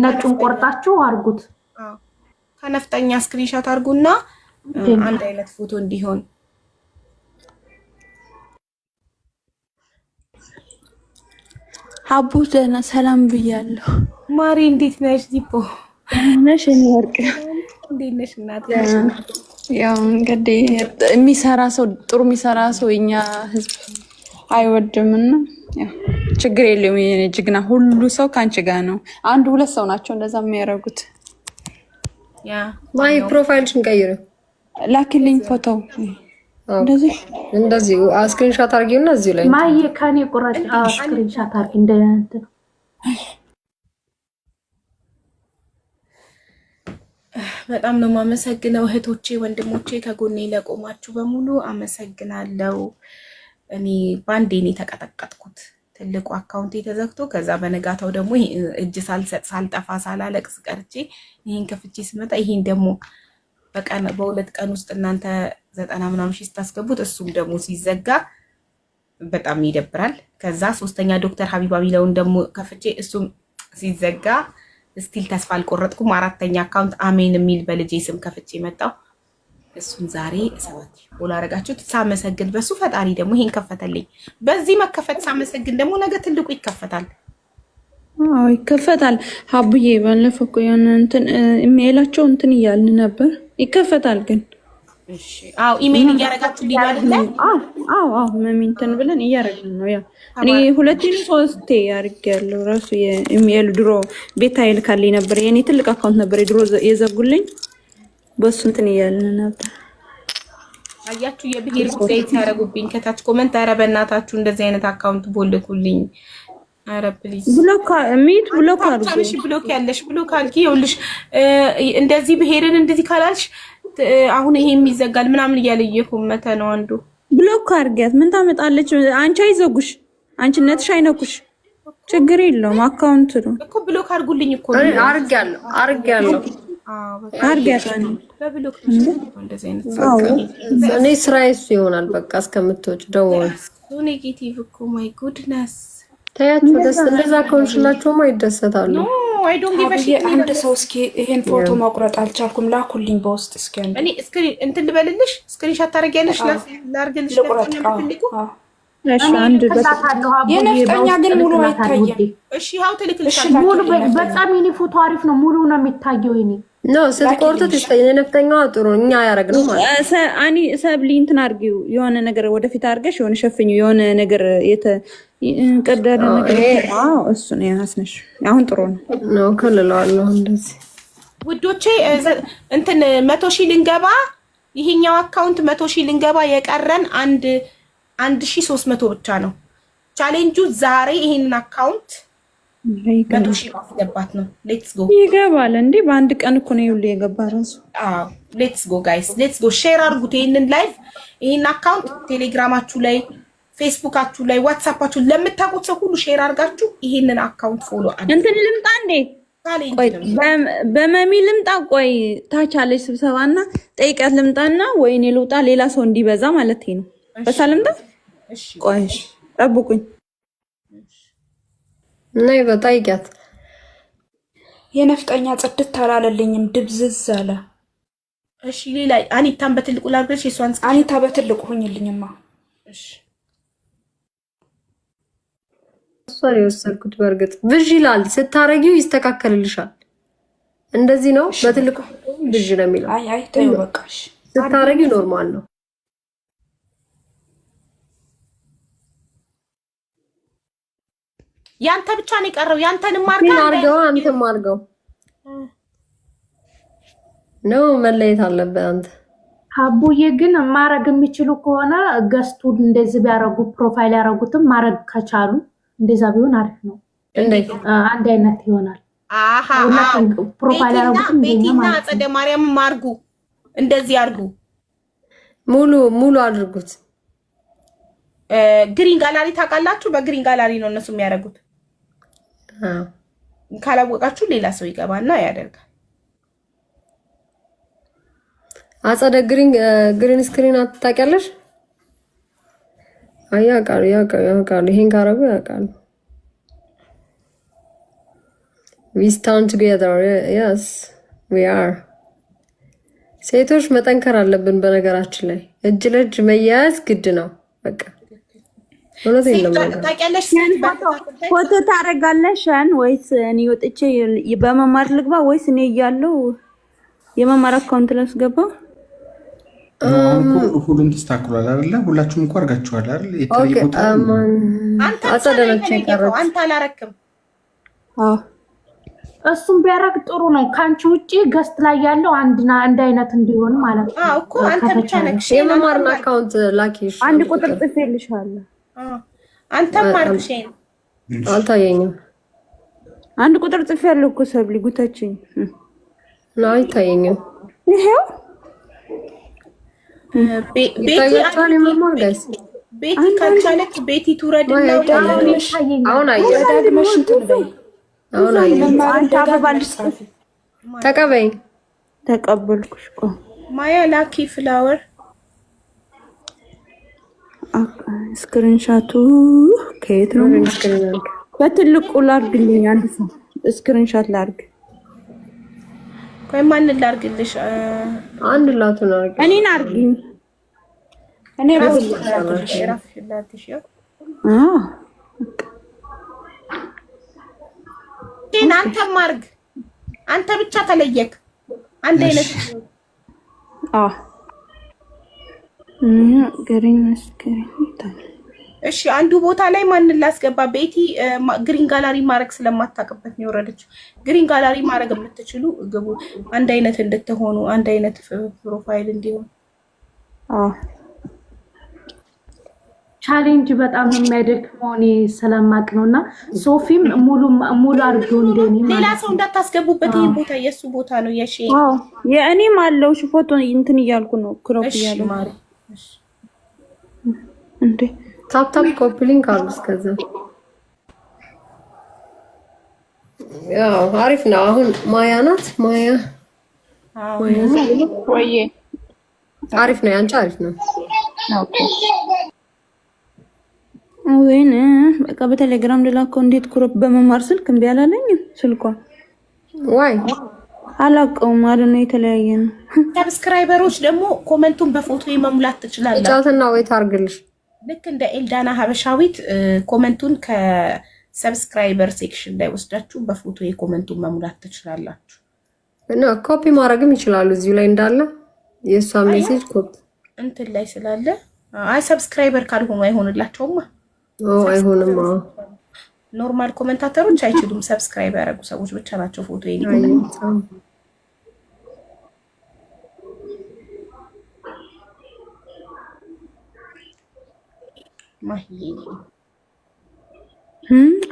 ነጩን ቆርጣችሁ አርጉት። ከነፍጠኛ ስክሪንሾት አርጉና አንድ አይነት ፎቶ እንዲሆን። ሀቡ ደህና ሰላም ብያለሁ። ማሪ እንዴት ነሽ? ዲፖ ነሽ? እኔ ወርቅ እንዴት ነሽ እናት? ያው እንግዲህ የሚሰራ ሰው ጥሩ የሚሰራ ሰው የኛ ህዝብ አይወድምና ያው ችግር የለውም። የኔ ጅግና ሁሉ ሰው ካንቺ ጋር ነው። አንድ ሁለት ሰው ናቸው እንደዛ የሚያደርጉት። ያ ማይ ፕሮፋይልሽን ቀይሩ፣ ላኪልኝ ፎቶ እንደዚህ ስክሪንሾት አድርጊውና እዚሁ ላይ ማይ ከኔ ቁረጥ። ስክሪንሾት አድርጊ እንደ እንትን በጣም ነው የማመሰግነው እህቶቼ፣ ወንድሞቼ ከጎኔ ለቆማችሁ በሙሉ አመሰግናለሁ። እኔ ባንዴ ነው ተቀጠቀጥኩት። ትልቁ አካውንት ተዘግቶ ከዛ በነጋታው ደግሞ እጅ ሳልሰጥ ሳልጠፋ ሳላለቅስ ቀርቼ ይሄን ከፍቼ ስመጣ ይሄን ደግሞ በቀን በሁለት ቀን ውስጥ እናንተ 90 ምናምን ሺህ ስታስገቡት እሱም ደግሞ ሲዘጋ በጣም ይደብራል። ከዛ ሶስተኛ ዶክተር ሀቢባ ሚለውን ደግሞ ከፍቼ እሱም ሲዘጋ ስቲል ተስፋ አልቆረጥኩም። አራተኛ አካውንት አሜን የሚል በልጄ ስም ከፍቼ መጣው። እሱን ዛሬ 7 ፎሎ አረጋችሁት። ሳመሰግን በሱ ፈጣሪ ደግሞ ይሄን ከፈተልኝ። በዚህ መከፈት ሳመሰግን ደግሞ ነገ ትልቁ ይከፈታል። አዎ ይከፈታል። ሀቡዬ ባለፈው እኮ የሆነ እንትን ኢሜይላቸው እንትን እያልን ነበር። ይከፈታል ግን እሺ። አዎ ኢሜይል እያረጋችሁ ሊባል አይደል? አዎ መሚንትን ብለን እያረግን ነው። ያ እኔ 2-3 ያርጋለሁ ራሱ የኢሜይል ድሮ ቤታ ይልካልኝ ነበር። የኔ ትልቅ አካውንት ነበር ድሮ የዘጉልኝ። በሱ እንትን እያልን ነበር። አያችሁ የብሄር ጉዳይ ሲያረጉብኝ ከታች ኮሜንት፣ ኧረ በእናታችሁ እንደዚህ አይነት አካውንት ቦልኩልኝ። ኧረ ፕሊዝ ብሎክ ሚት ብሎክ አድርጉ። ታንሽ ብሎክ ያለሽ ብሎክ አድርጊ። ይኸውልሽ እንደዚህ ብሄርን እንደዚህ ካላልሽ አሁን ይሄ የሚዘጋል ምናምን እያለ እየኮመተ ነው አንዱ። ብሎክ አድርጊያት። ምን ታመጣለች? አንቺ አይዘጉሽ፣ አንቺነትሽ አይነኩሽ። ችግር የለውም። አካውንት ነው እኮ ብሎክ አድርጉልኝ እኮ አርጋለሁ። አርጊያት። በብሎክ እንደዚህ አይነት እኔ ስራዬ እሱ ይሆናል። በቃ እስከምትወጪ ደውል። ኔጌቲቭ እኮ ማይ ጉድነስ ታያችሁ። ደስ እንደዛ ከሆንሽላቸውማ ይደሰታሉ። አይ ዶንት ጊቭ አ ሺት። አንድ ሰው እስኪ ይሄን ፎቶ ማቁረጥ አልቻልኩም፣ ላኩልኝ በውስጥ እስኪ እኔ ስክሪን እንትን ልበልልሽ፣ ስክሪንሾት ታረጊያለሽ፣ ላርግልሽ። እሺ አንድ የነፍጠኛ ግን ሙሉ አይታየም። እሺ ያው ትልክልሽ። ሙሉ በጣም የኔ ፎቶ አሪፍ ነው። ሙሉ ነው የሚታየው። የኔ ነው ስትቆርጡት ይስተኝ ነፍጠኛው ጥሩ እኛ ያረግነው ማለት አኒ ሰብሊ እንትን አርጊው የሆነ ነገር ወደፊት አርገሽ የሆነ ሸፍኙ የሆነ ነገር ቀደረ ነገር እሱ ነው ያስነሽ። አሁን ጥሩ ነው ከለለዋለሁ። እንደዚህ ውዶቼ እንትን 100,000 ልንገባ፣ ይሄኛው አካውንት 100,000 ልንገባ የቀረን 1,300 ብቻ ነው። ቻሌንጁ ዛሬ ይሄንን አካውንት 100,000 ማስገባት ነው። ሌትስ ጎ። ይገባል እንዴ? በአንድ ቀን እኮ ነው ይውል የገባ ራሱ። አዎ ሌትስ ጎ ጋይስ፣ ሌትስ ጎ። ሼር አድርጉት ይሄንን ላይቭ፣ ይሄን አካውንት ቴሌግራማችሁ ላይ፣ ፌስቡካችሁ ላይ፣ ዋትስአፓችሁ ለምታውቁት ሰው ሁሉ ሼር አድርጋችሁ ይሄንን አካውንት ፎሎ አድርጉ። እንትን ልምጣ እንዴ? ቆይ በመሚ ልምጣ። ቆይ ታች አለች ስብሰባና ጠይቃት ልምጣና ወይኔ ልውጣ፣ ሌላ ሰው እንዲበዛ ማለት ነው። በሳ ልምጣ። እሺ ቆይ ጠብቁኝ። ነይ በጠይቃት። የነፍጠኛ ጽድት አላለልኝም፣ ድብዝዝ አለ። እሺ ሌላ አኒታን በትልቁ ላድርግሽ። የሷን አኒታ በትልቁ ሁኝልኝማ። እሺ ሶሪ ወሰድኩት። በርግጥ ብዥ ይላል፣ ስታረጊው ይስተካከልልሻል። እንደዚህ ነው በትልቁ ብዥ ነው የሚለው። አይ ተይው በቃሽ። ስታረጊው ኖርማል ነው። ያንተ ብቻ ነው የቀረው። ያንተንም አርገው አንተም አርገው ነው መለየት አለበት። አንተ ሀቡዬ ግን ማረግ የሚችሉ ከሆነ ገስቱ እንደዚህ ቢያረጉ ፕሮፋይል ያረጉትም ማረግ ከቻሉ እንደዛ ቢሆን አሪፍ ነው። አንድ አይነት ይሆናል። አሃ ፕሮፋይል ያረጉት ቤቲና አጸደ ማርያም ማርጉ እንደዚህ አርጉ። ሙሉ አድርጉት። ግሪን ጋላሪ ታውቃላችሁ? በግሪን ጋላሪ ነው እነሱ የሚያደርጉት። ካላወቃችሁ ሌላ ሰው ይገባና ያደርጋል። አጸደ ግሪን ስክሪን አታውቂያለሽ? ያውቃሉ። ይሄን ካረጉ ያውቃሉ። we stand together. yes we are ሴቶች መጠንከር አለብን። በነገራችን ላይ እጅ ለእጅ መያያዝ ግድ ነው። በቃ ወለተ የለም። ታውቂያለሽ? ፎቶ ታረጋለሽ ወይስ እኔ ወጥቼ በመማር ልግባ ወይስ እኔ እያለሁ የመማር አካውንት ላስገባ? ሁሉም ተስተካክሏል አይደለ? ሁላችሁም እኮ አድርጋችኋል አይደል? ኦኬ አንተ አላረክም። እሱም ቢያረግ ጥሩ ነው። ካንቺ ውጪ ገስት ላይ ያለው አንድ አይነት እንዲሆን ማለት ነው። እኮ አንተ ብቻ ነክሽ የመማርን አካውንት ላኪሽ። አንድ ቁጥር ጽፌልሻለሁ። አንተ ማርክሽ አልታየኝም። አንድ ቁጥር ጽፌያለሁ እኮ ሰብሊ ጉታችኝ ነው አይታየኝም። ይሄው ቤቲ ካልቻለች ቤቲ ትውረድና አሁን ተቀበይ። ተቀበልኩሽ እኮ ማያ ላኪ ፍላወር ስክሪንሻቱ ከየት ነው? በትልቁ ላርግልኝ። አንድ ሰው ስክሪንሻት ላርግ። ቆይ ማንን ላርግልሽ? አንድ ላቱን አርግ። እኔን አርግኝ። እኔ ራስሽ ላርግሽ። አንተ ማርግ። አንተ ብቻ ተለየክ። አንድ አይነት እሺ አንዱ ቦታ ላይ ማንን ላስገባ? ቤቲ ግሪን ጋላሪ ማድረግ ስለማታውቅበት ነው የወረደችው። ግሪን ጋላሪ ማድረግ የምትችሉ ግቡ። አንድ አይነት እንድትሆኑ አንድ አይነት ፕሮፋይል እንዲሆን። ቻሌንጅ በጣም የሚያደክመው እኔ ስለማቅ ነውና ሶፊም ሙሉ አድርገው እንደኔ ሌላ ሰው እንዳታስገቡበት። ይሄ ቦታ የሱ ቦታ ነው። የሺ የእኔም አለው ፎቶ እንትን እያልኩ ነው ክሮፕ እያልኩ እንዴ ታፕ ኮፒ ሊንክ አድርጉ። እስከዛ ያው አሪፍ ነው። አሁን ማያ ናት። ማያ ወይ አሪፍ ነው። ያንቺ አሪፍ ነው። ኦኬ ወይኔ በቃ በቴሌግራም ልላከው። እንዴት ክሮፕ በመማር ስልክ እምቢ አላለኝም ስልኳ። ዋይ አላውቀውም ማለት ነው። የተለያየ ነው። ሰብስክራይበሮች ደግሞ ኮሜንቱን በፎቶ መሙላት ትችላላችሁ። ጫትና ወይ ታርግልሽ ልክ እንደ ኤልዳና ሀበሻዊት ኮሜንቱን ከሰብስክራይበር ሴክሽን ላይ ወስዳችሁ በፎቶ የኮሜንቱን መሙላት ትችላላችሁ። እና ኮፒ ማድረግም ይችላሉ። እዚሁ ላይ እንዳለ የእሷ ሜሴጅ ኮፒ እንትን ላይ ስላለ አይ ሰብስክራይበር ካልሆኑ አይሆንላቸውማ። አይሆንም። ኖርማል ኮሜንታተሮች አይችሉም። ሰብስክራይብ ያደረጉ ሰዎች ብቻ ናቸው ፎቶ የሚሉት።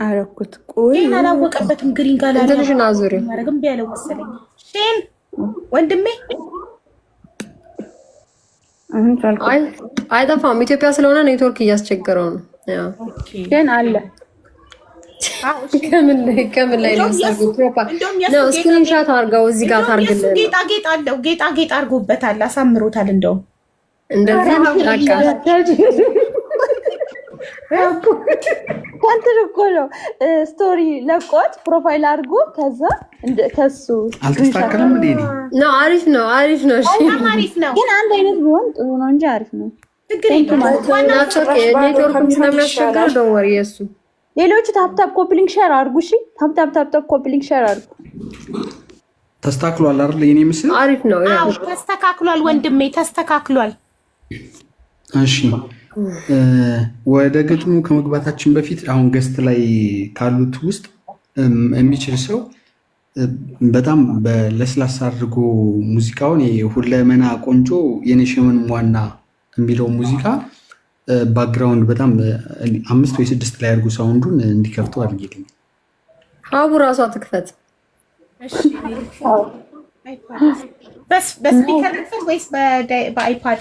አረኩት። ቆይ አላወቀበትም። ግሪን ጋላሪ እንትንሽን አዙሪ ማረግም ቢያለው መሰለኝ። ሼን ወንድሜ አይጠፋም። ኢትዮጵያ ስለሆነ ኔትወርክ እያስቸገረው ነው። ግን አለ ከምን ላይ ነው ስክሪንሻት አድርገው እዚህ ጋር ታርግልን። ጌጣጌጥ አለው። ጌጣጌጥ አድርጎበታል። አሳምሮታል። እንደውም እንደዚህ እንትን እኮ ነው ስቶሪ ለቆት ፕሮፋይል አድርጎ ከዛ ከሱ አልተስተካከለም እንዴ? ነው አሪፍ ነው። አሪፍ ነው። እሺ አሪፍ ነው። ግን አንድ አይነት ቢሆን ጥሩ ነው እንጂ አሪፍ ነው። ኔትወርክ ስለሚያስቸግር ደወር የሱ ሌሎቹ ታፕታፕ ኮፕሊንግ ሼር አድርጉ። እሺ ታፕታፕ ኮፕሊንግ ሼር አድርጉ። ተስተካክሏል አይደል? የኔ ምስል አሪፍ ነው። አዎ ተስተካክሏል ወንድሜ ተስተካክሏል። እሺ ወደ ግጥሙ ከመግባታችን በፊት አሁን ገስት ላይ ካሉት ውስጥ የሚችል ሰው በጣም በለስላሳ አድርጎ ሙዚቃውን ሁለመና ቆንጆ የኔ ሸመን ዋና የሚለው ሙዚቃ ባክግራውንድ በጣም 5 ወይ 6 ላይ አድርጎ ሳውንዱን እንዲከፍቱ አድርጌልኝ። ሀቡ ራሷ ትክፈት። በስፒከር ልክፈት ወይስ በአይፓድ?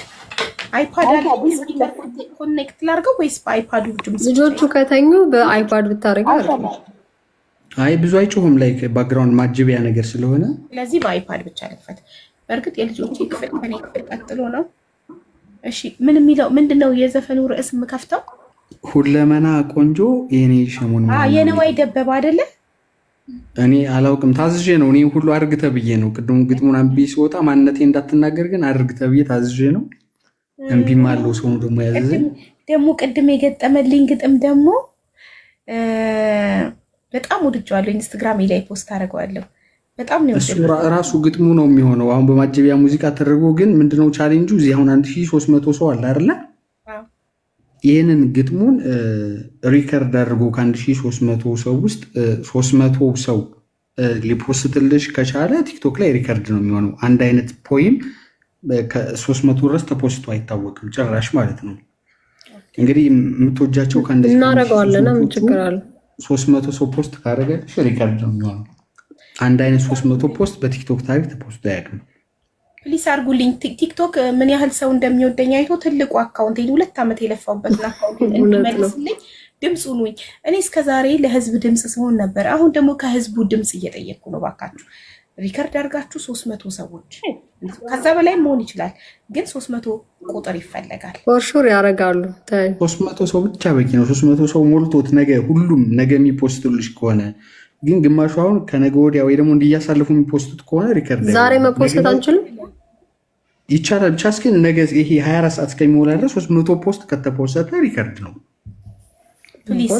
አይፓድ አለ ስፒከር ኮኔክት ላድርገው ወይስ በአይፓዱ ድምጽ? ልጆቹ ከተኙ በአይፓድ ብታረጊው አሪፍ ነው። አይ ብዙ አይጮህም፣ ላይክ ባክግራውንድ ማጅቢያ ነገር ስለሆነ ስለዚህ በአይፓድ ብቻ ልክፈት። በእርግጥ የልጆቹ ክፍል ከኔ ክፍል ቀጥሎ ነው። እሺ ምን የሚለው ምንድነው የዘፈኑ ርዕስ የምከፍተው? ሁለመና ቆንጆ የኔ ሸሞን የነዋይ ደበበ አይደለ? እኔ አላውቅም፣ ታዝዤ ነው። እኔ ሁሉ አድርግ ተብዬ ነው። ቅድሙ ግጥሙን አንቢ ሲወጣ ማንነቴ እንዳትናገር ግን አድርግ ተብዬ ታዝዤ ነው። እምቢም አለው ሰው ደግሞ ያዘዘኝ። ደግሞ ቅድም የገጠመልኝ ግጥም ደግሞ በጣም ወድጄዋለሁ። ኢንስታግራም ላይ ፖስት አደርገዋለሁ። በጣም ነው እሱ ራሱ ግጥሙ ነው የሚሆነው። አሁን በማጀቢያ ሙዚቃ ተደርጎ ግን ምንድነው ቻሌንጁ? እዚህ አሁን 1300 ሰው አለ አይደለ? ይህንን ግጥሙን ሪከርድ አድርጎ ከ1300 ሰው ውስጥ 300 ሰው ሊፖስትልሽ ከቻለ ቲክቶክ ላይ ሪከርድ ነው የሚሆነው። አንድ አይነት ፖይም ከ300 ድረስ ተፖስቶ አይታወቅም ጭራሽ ማለት ነው። እንግዲህ የምትወጃቸው ከእንደዚህ እናደርገዋለን። ምን ችግር አለ? 300 ሰው ፖስት ካደረገልሽ ሪከርድ ነው የሚሆነው። አንድ አይነት 300 ፖስት በቲክቶክ ታሪክ ተፖስቶ አያውቅም። ፕሊስ አድርጉልኝ። ቲክቶክ ምን ያህል ሰው እንደሚወደኝ አይቶ ትልቁ አካውንት 2 ዓመት የለፋውበትን አካውንት እንዲመልስልኝ ድምፅ ሁኑኝ። እኔ እስከዛሬ ለህዝብ ድምፅ ሲሆን ነበር። አሁን ደግሞ ከህዝቡ ድምፅ እየጠየቅኩ ነው። ባካችሁ ሪከርድ አድርጋችሁ 300 ሰዎች ከዛ በላይ መሆን ይችላል፣ ግን 300 ቁጥር ይፈለጋል። ፎርሹር ያደርጋሉ። 300 ሰው ብቻ በቂ ነው። 300 ሰው ሞልቶት ነገ ሁሉም ነገ የሚፖስትልሽ ከሆነ ግን ግማሹ አሁን ከነገ ወዲያ ወይ ደግሞ እንዲያሳልፉ የሚፖስቱት ከሆነ ሪከርድ ዛሬ መፖስት አንችልም። ይቻላል ብቻ እስኪ ነገ ይሄ 24 ሰዓት እስከሚሞላ ድረስ 300 ፖስት ከተፖስተ ሪከርድ ነው። ፕሊዝ